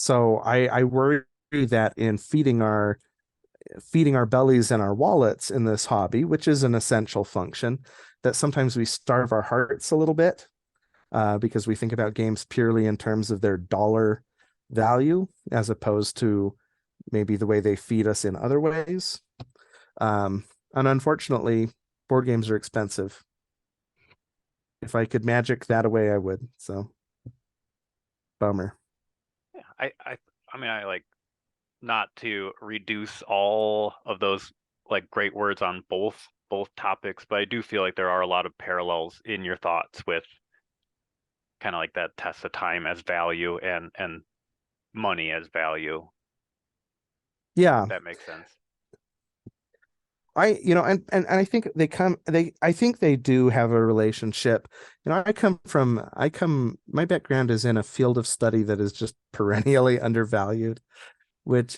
So I worry that in feeding our bellies and our wallets in this hobby, which is an essential function, that sometimes we starve our hearts a little bit because we think about games purely in terms of their dollar value as opposed to maybe the way they feed us in other ways. And unfortunately, board games are expensive. If I could magic that away, I would. So, bummer. Yeah, I mean, I like, not to reduce all of those like great words on both topics, but I do feel like there are a lot of parallels in your thoughts with kind of like that test of time as value and money as value. Yeah, If that makes sense. And I think I think they do have a relationship. My background is in a field of study that is just perennially undervalued,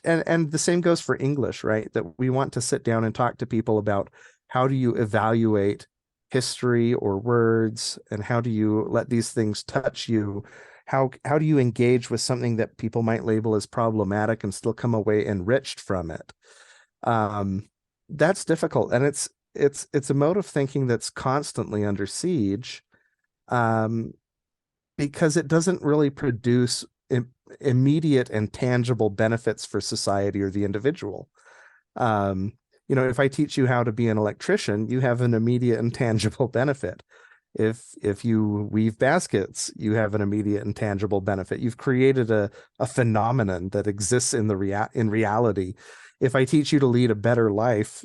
and the same goes for English, right? That we want to sit down and talk to people about how do you evaluate history or words, and how do you let these things touch you? How do you engage with something that people might label as problematic and still come away enriched from it? That's difficult, and it's a mode of thinking that's constantly under siege, because it doesn't really produce immediate and tangible benefits for society or the individual. If I teach you how to be an electrician, you have an immediate and tangible benefit. If you weave baskets, you have an immediate and tangible benefit. You've created a phenomenon that exists in in reality. If I teach you to lead a better life,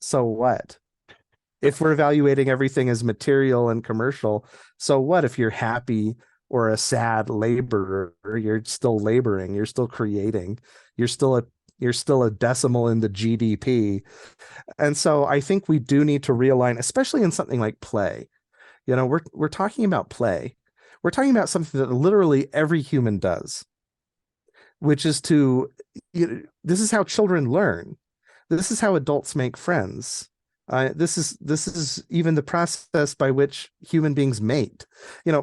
so what? If we're evaluating everything as material and commercial, so what if you're happy or a sad laborer? You're still laboring, you're still creating, you're still a decimal in the GDP. And so I think we do need to realign, especially in something like play. We're talking about play. We're talking about something that literally every human does, which is this is how children learn. This is how adults make friends. This is even the process by which human beings mate.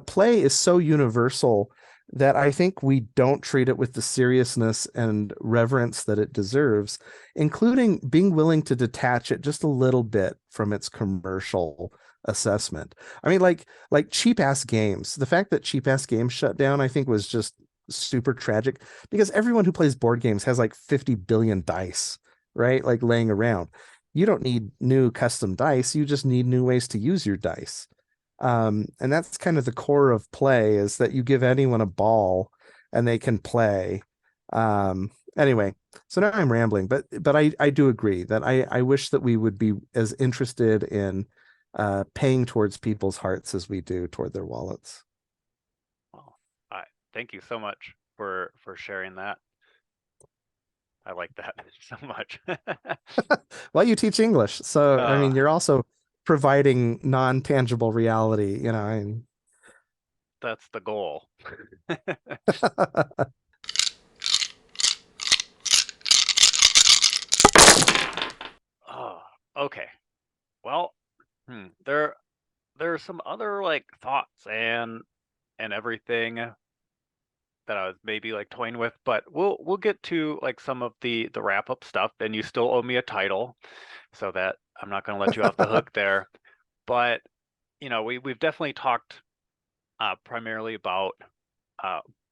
Play is so universal that I think we don't treat it with the seriousness and reverence that it deserves, including being willing to detach it just a little bit from its commercial assessment. I mean, like cheap ass games. The fact that cheap ass games shut down, I think, was just super tragic, because everyone who plays board games has like 50 billion dice, right? Like laying around. You don't need new custom dice. You just need new ways to use your dice. And that's kind of the core of play, is that you give anyone a ball and they can play. Anyway, so now I'm rambling, but I do agree that I wish that we would be as interested in paying towards people's hearts as we do toward their wallets. Well, thank you so much for sharing that. I like that so much. Well, you teach English, so I mean, you're also providing non-tangible reality, That's the goal. Oh, okay. Well, there are some other like thoughts and everything that I was maybe like toying with, but we'll get to like some of the wrap up stuff, and you still owe me a title, so that I'm not going to let you off the hook there. But we've definitely talked primarily about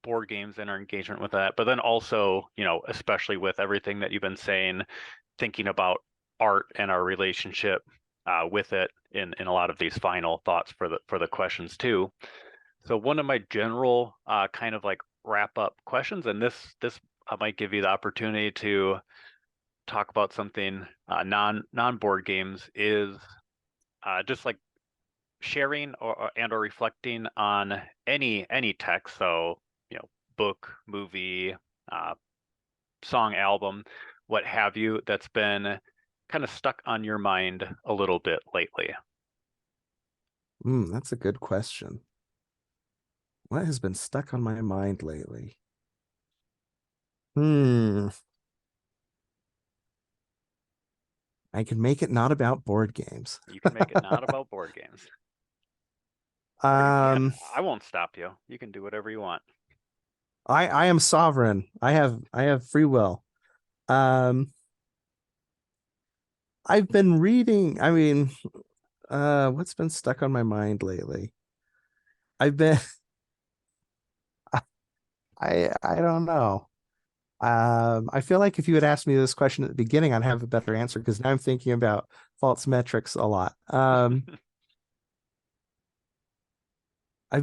board games and our engagement with that, but then also, especially with everything that you've been saying, thinking about art and our relationship with it in a lot of these final thoughts for the questions too. So one of my general kind of like wrap up questions, and this might give you the opportunity to talk about something non board games, is just like sharing or reflecting on any text. So book, movie, song, album, what have you, that's been kind of stuck on your mind a little bit lately. That's a good question. What has been stuck on my mind lately? I can make it not about board games. You can make it not about board games. I won't stop you. You can do whatever you want. I am sovereign. I have free will. I've been reading, I mean, what's been stuck on my mind lately? I've been I don't know. I feel like if you had asked me this question at the beginning, I'd have a better answer, because now I'm thinking about false metrics a lot. I've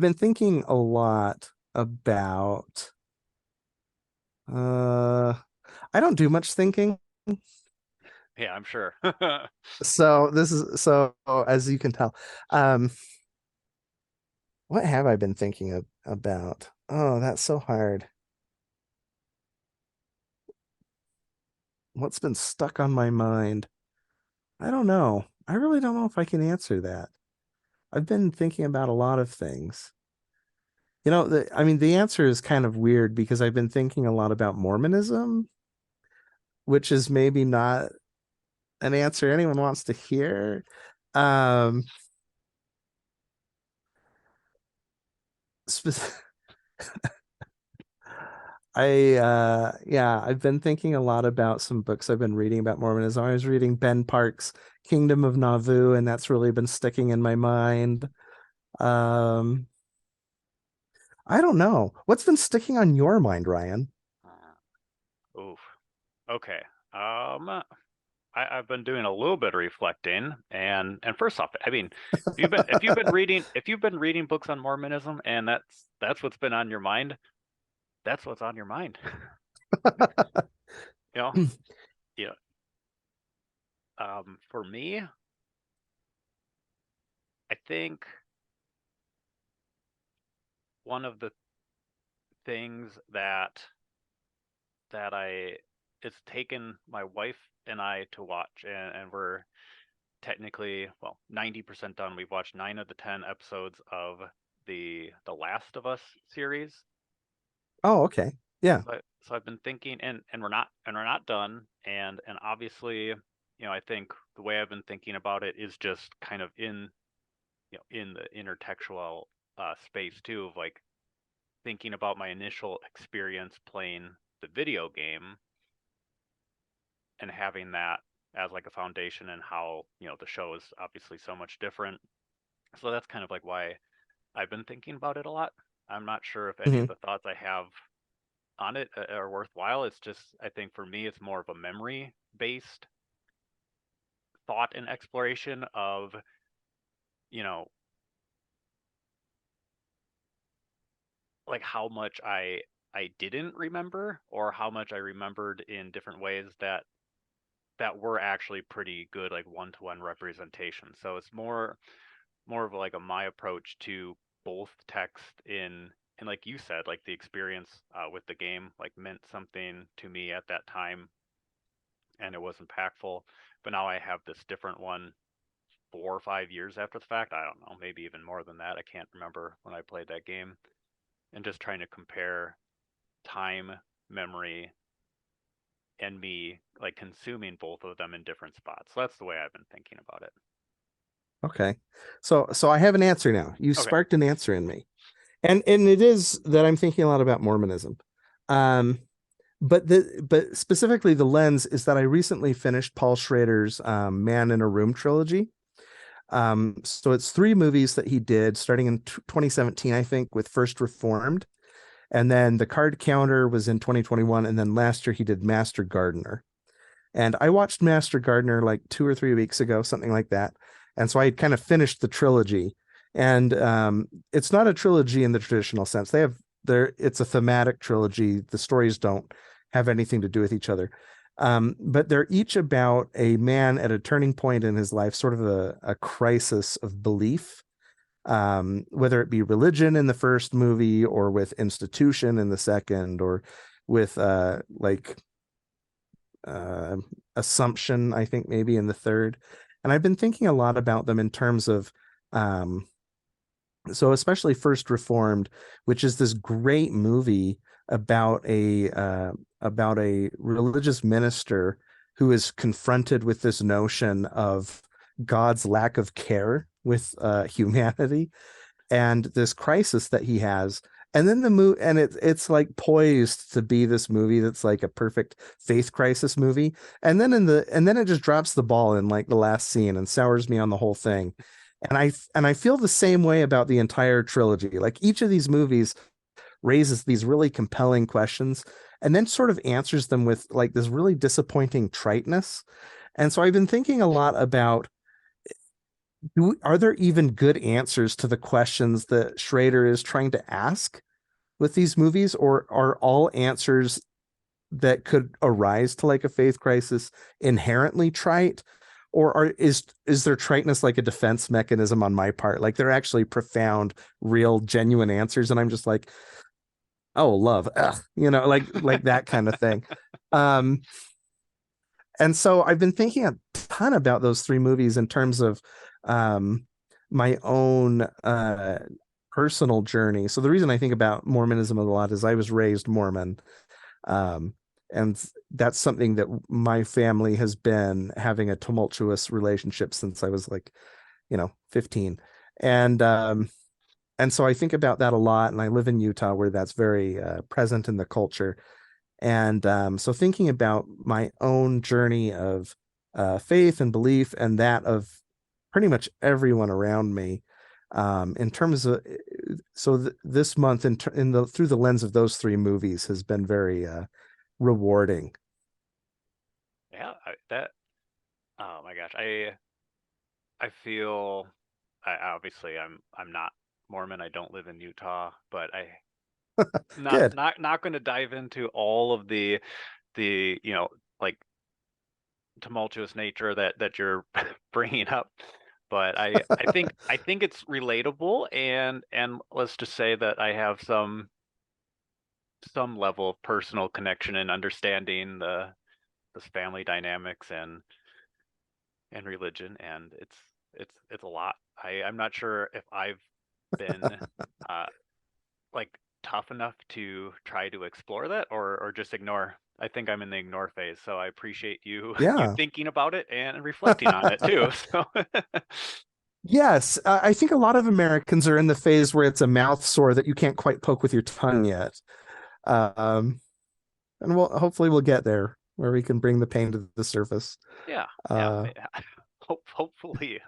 been thinking a lot about I don't do much thinking. Yeah, I'm sure. So as you can tell, what have I been thinking about? Oh, that's so hard. What's been stuck on my mind? I don't know. I really don't know if I can answer that. I've been thinking about a lot of things. I mean, the answer is kind of weird, because I've been thinking a lot about Mormonism, which is maybe not an answer anyone wants to hear. I've been thinking a lot about some books I've been reading about Mormonism. I was reading Ben Park's Kingdom of Nauvoo, and that's really been sticking in my mind. I don't know. What's been sticking on your mind, Ryan? Oof. Okay. I've been doing a little bit of reflecting, and first off, I mean, if you've been reading books on Mormonism, and that's what's been on your mind, that's what's on your mind. You know, yeah. For me, I think one of the things that it's taken my wife and I to watch, and we're technically, well, 90% done. We've watched 9 of the 10 episodes of the Last of Us series. Oh, okay. Yeah. So I've been thinking, and we're not done, and obviously, I think the way I've been thinking about it is just kind of in the intertextual space too, of like thinking about my initial experience playing the video game and having that as like a foundation, and how the show is obviously so much different. So that's kind of like why I've been thinking about it a lot. I'm not sure if any of Hmm. the thoughts I have on it are worthwhile. It's just, I think for me, it's more of a memory based thought and exploration of, you know, like how much I didn't remember, or how much I remembered in different ways that were actually pretty good, like one-to-one representation. So it's more of like a my approach to both text and like you said, like the experience with the game like meant something to me at that time, and it was impactful. But now I have this different one 4 or 5 years after the fact. I don't know, maybe even more than that. I can't remember when I played that game, and just trying to compare time, memory, and me like consuming both of them in different spots. So that's the way I've been thinking about it. Okay. So I have an answer now. You Okay. sparked an answer in me. And it is that I'm thinking a lot about Mormonism. Um, but specifically the lens is that I recently finished Paul Schrader's Man in a Room trilogy. So it's 3 movies that he did starting in 2017, I think, with First Reformed. And then The Card Counter was in 2021. And then last year he did Master Gardener. And I watched Master Gardener like 2 or 3 weeks ago, something like that. And so I had kind of finished the trilogy. And it's not a trilogy in the traditional sense. It's a thematic trilogy. The stories don't have anything to do with each other. But they're each about a man at a turning point in his life, sort of a crisis of belief, whether it be religion in the first movie, or with institution in the second, or with uh, assumption, I think maybe in the third. And I've been thinking a lot about them in terms of, so especially First Reformed, which is this great movie about a religious minister who is confronted with this notion of God's lack of care with humanity, and this crisis that he has. And then the movie, and it's like poised to be this movie that's like a perfect faith crisis movie. And then it just drops the ball in like the last scene and sours me on the whole thing. And I feel the same way about the entire trilogy. Like each of these movies raises these really compelling questions and then sort of answers them with like this really disappointing triteness. And so I've been thinking a lot about, are there even good answers to the questions that Schrader is trying to ask with these movies, or are all answers that could arise to like a faith crisis inherently trite? Or is their triteness like a defense mechanism on my part? Like they're actually profound, real, genuine answers, and I'm just like, oh, love, ugh, like that kind of thing. Um, and so I've been thinking a ton about those 3 movies in terms of um, my own personal journey. So the reason I think about Mormonism a lot is I was raised Mormon. Um, and that's something that my family has been having a tumultuous relationship since I was like, 15. And and so I think about that a lot. And I live in Utah, where that's very present in the culture. And so thinking about my own journey of faith and belief, and that of pretty much everyone around me, in terms of this month in the through the lens of those three movies has been very rewarding. Yeah, oh my gosh, I feel, obviously I'm not Mormon. I don't live in Utah, but Good. not going to dive into all of the like tumultuous nature that you're bringing up. But I think it's relatable, and let's just say that I have some level of personal connection and understanding the family dynamics and religion, and it's a lot. I'm not sure if I've been uh like tough enough to try to explore that or just ignore. I think I'm in the ignore phase, so I appreciate you you Yeah. thinking about it and reflecting on it too. So Yes, I think a lot of Americans are in the phase where it's a mouth sore that you can't quite poke with your tongue yet. Um, and hopefully we'll get there where we can bring the pain to the surface. yeah, yeah, Uh, hopefully.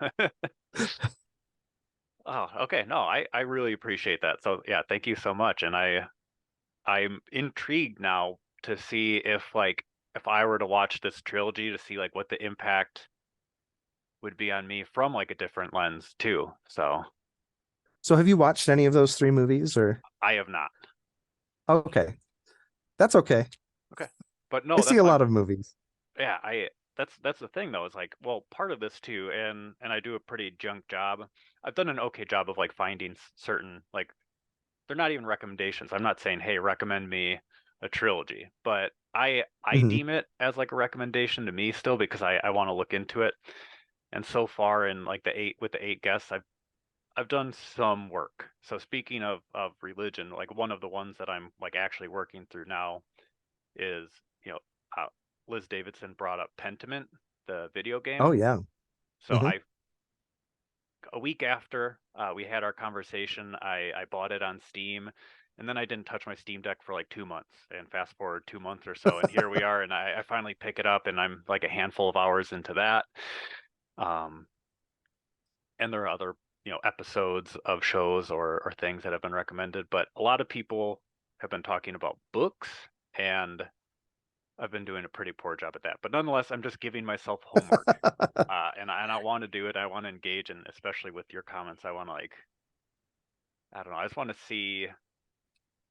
Oh, okay. No, I really appreciate that. So yeah, thank you so much. And I'm intrigued now to see if I were to watch this trilogy to see like what the impact would be on me from like a different lens too. So so have you watched any of those three movies or I have not. okay. That's okay. Okay. But I no, see that's a fine. lot of movies. Yeah, that's the thing though, is like, well, part of this too, and I do a pretty junk job. I've done an okay job of like finding certain like they're not even recommendations. I'm not saying, hey, recommend me a trilogy, but I Mhm. deem it as like a recommendation to me still because I want to look into it. And so far in like the eight guests, I've done some work. So speaking of religion, like one of the ones that I'm like actually working through now is, you know, uh, Liz Davidson brought up Pentiment, the video Oh game. yeah. So Mhm. a week after we had our conversation, I bought it on Steam, and then I didn't touch my Steam Deck for like 2 months. And fast forward 2 months or so, and here we are, and I finally pick it up, and I'm like a handful of hours into that. Um, and there are other episodes of shows or things that have been recommended, but a lot of people have been talking about books, and I've been doing a pretty poor job at that. But nonetheless, I'm just giving myself homework. And I want to do it. I want to engage, and especially with your comments, I want to like, I don't know. I just want to see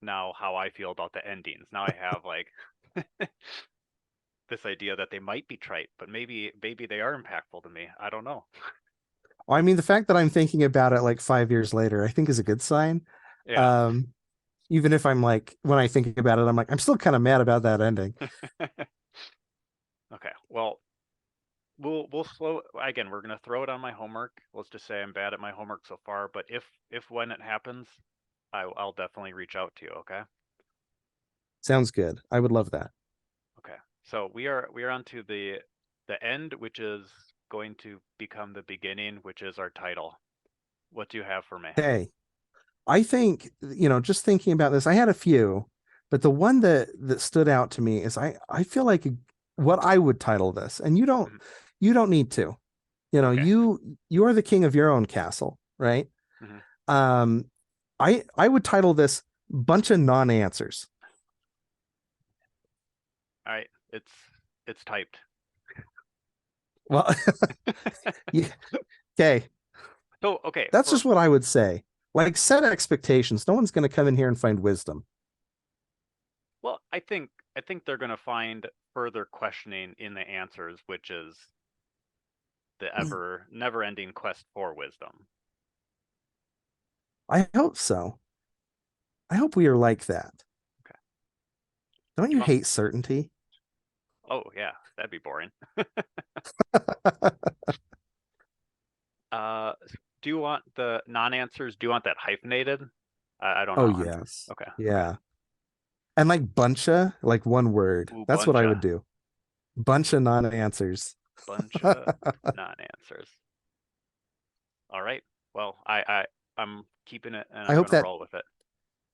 now how I feel about the endings. Now I have like this idea that they might be trite, but maybe they are impactful to me. I don't know. Well, I mean, the fact that I'm thinking about it like 5 years later, I think is a good sign. Yeah. Um, even if I'm like, when I think about it, I'm like, I'm still kind of mad about that ending. Okay. Well, we'll slow again. We're gonna throw it on my homework. Let's just say I'm bad at my homework so far, but if when it happens, I'll definitely reach out to you. Okay. Sounds good. I would love that. Okay. So we are on to the end, which is going to become the beginning, which is our title. What do you have for me? Okay. I think, just thinking about this, I had a few, but the one that stood out to me is I feel like what I would title this, and Mhm. you don't need to. Okay. You are the king of your own castle, right? Hmm. Um, I would title this bunch of non-answers. All right. It's typed. Well, yeah, okay, So okay, that's for just what I would say. Like set expectations. No one's going to come in here and find wisdom. well, I think they're gonna find further questioning in the answers, which is the ever never ending quest for wisdom. I hope so. I hope we are like that. Okay. Don't Do you you want? hate certainty? Oh yeah, that'd be boring. Do you want the non-answers? Do you want that hyphenated? I don't Oh know. yes. Okay. Okay. Yeah. And like buncha, like one word. Ooh, That's what I buncha. would do. Bunch of non-answers. Buncha non-answers. All right. Well, I'm keeping it and I I'm hope gonna that roll with it.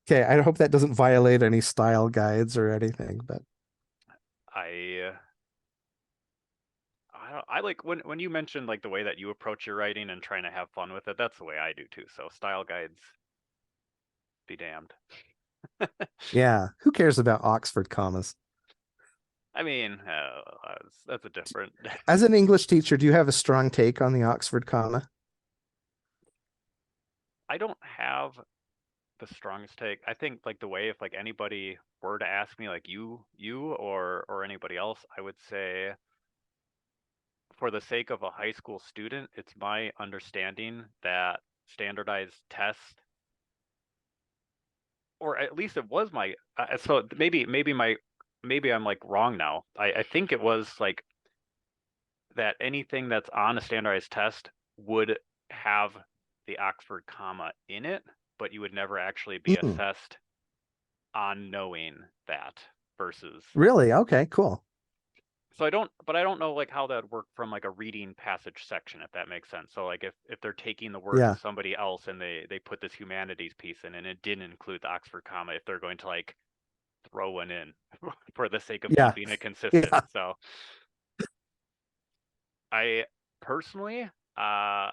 okay, I hope that doesn't violate any style guides or anything, but I I like when you mentioned like the way that you approach your writing and trying to have fun with it. That's the way I do too. So style guides, be damned. Yeah. Who cares about Oxford commas? I mean, that's a different. As an English teacher, do you have a strong take on the Oxford comma? I don't have the strongest take. I think like the way if like anybody were to ask me like you or anybody else, I would say for the sake of a high school student, it's my understanding that standardized tests, or at least it was my so maybe I'm like wrong now. I think it was like that anything that's on a standardized test would have the Oxford comma in it, but you would never actually be Mm, assessed on knowing that versus. really? Okay, cool. So I don't know like how that would work from like a reading passage section, if that makes sense. So like if they're taking the work Yeah. of somebody else and they put this humanities piece in and it didn't include the Oxford comma, if they're going to like throw one in for the sake of Yeah. keeping it consistent. Yeah. So I personally, I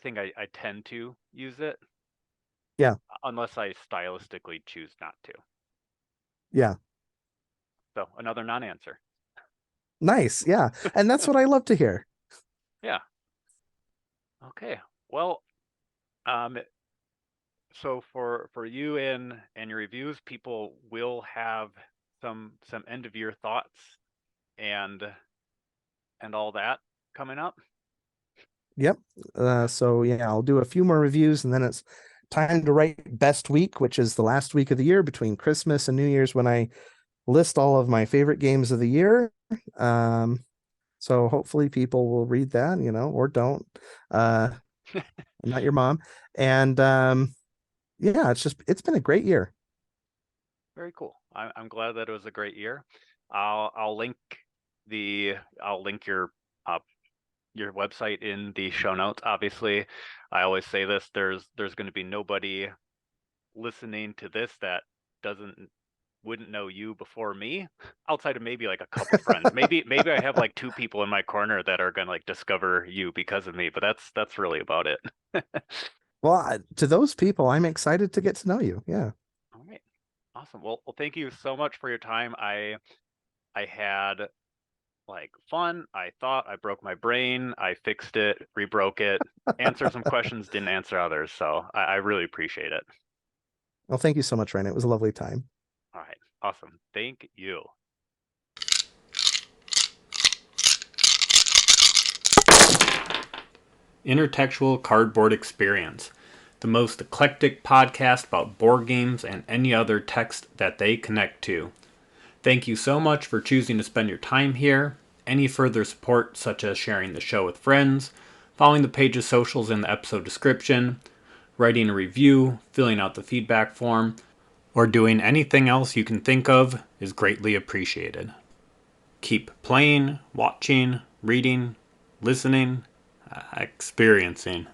think I tend to use it Yeah. unless I stylistically choose not to. Yeah. So another non-answer. Nice. Yeah. And that's what I love to hear. Yeah. Okay. Well, um, so for you and your reviews, people will have some end of year thoughts and all that coming up. Yep. So yeah, I'll do a few more reviews and then it's time to write best week, which is the last week of the year between Christmas and New Year's when I list all of my favorite games of the year. Um, so hopefully people will read that, or don't. Uh, I'm not your mom. And yeah, it's been a great year. Very cool. I'm glad that it was a great year. I'll link I'll link uh, your website in the show notes. Obviously, I always say this. There's going to be nobody listening to this that doesn't wouldn't know you before me, outside of maybe like a couple friends. Maybe I have like two people in my corner that are gonna like discover you because of me, but that's really about it. Well, to those people, I'm excited to get to know you. Yeah. All right, awesome. Well, thank you so much for your time. I had like fun. I thought I broke my brain. I fixed it, rebroke it, answered some questions, didn't answer others. So I really appreciate it. Well, thank you so much, Ryan. It was a lovely time. All right, awesome. Thank you. Intertextual Cardboard Experience, the most eclectic podcast about board games and any other text that they connect to. Thank you so much for choosing to spend your time here. Any further support, such as sharing the show with friends, following the page's socials in the episode description, writing a review, filling out the feedback form, or doing anything else you can think of is greatly appreciated. Keep playing, watching, reading, listening, experiencing.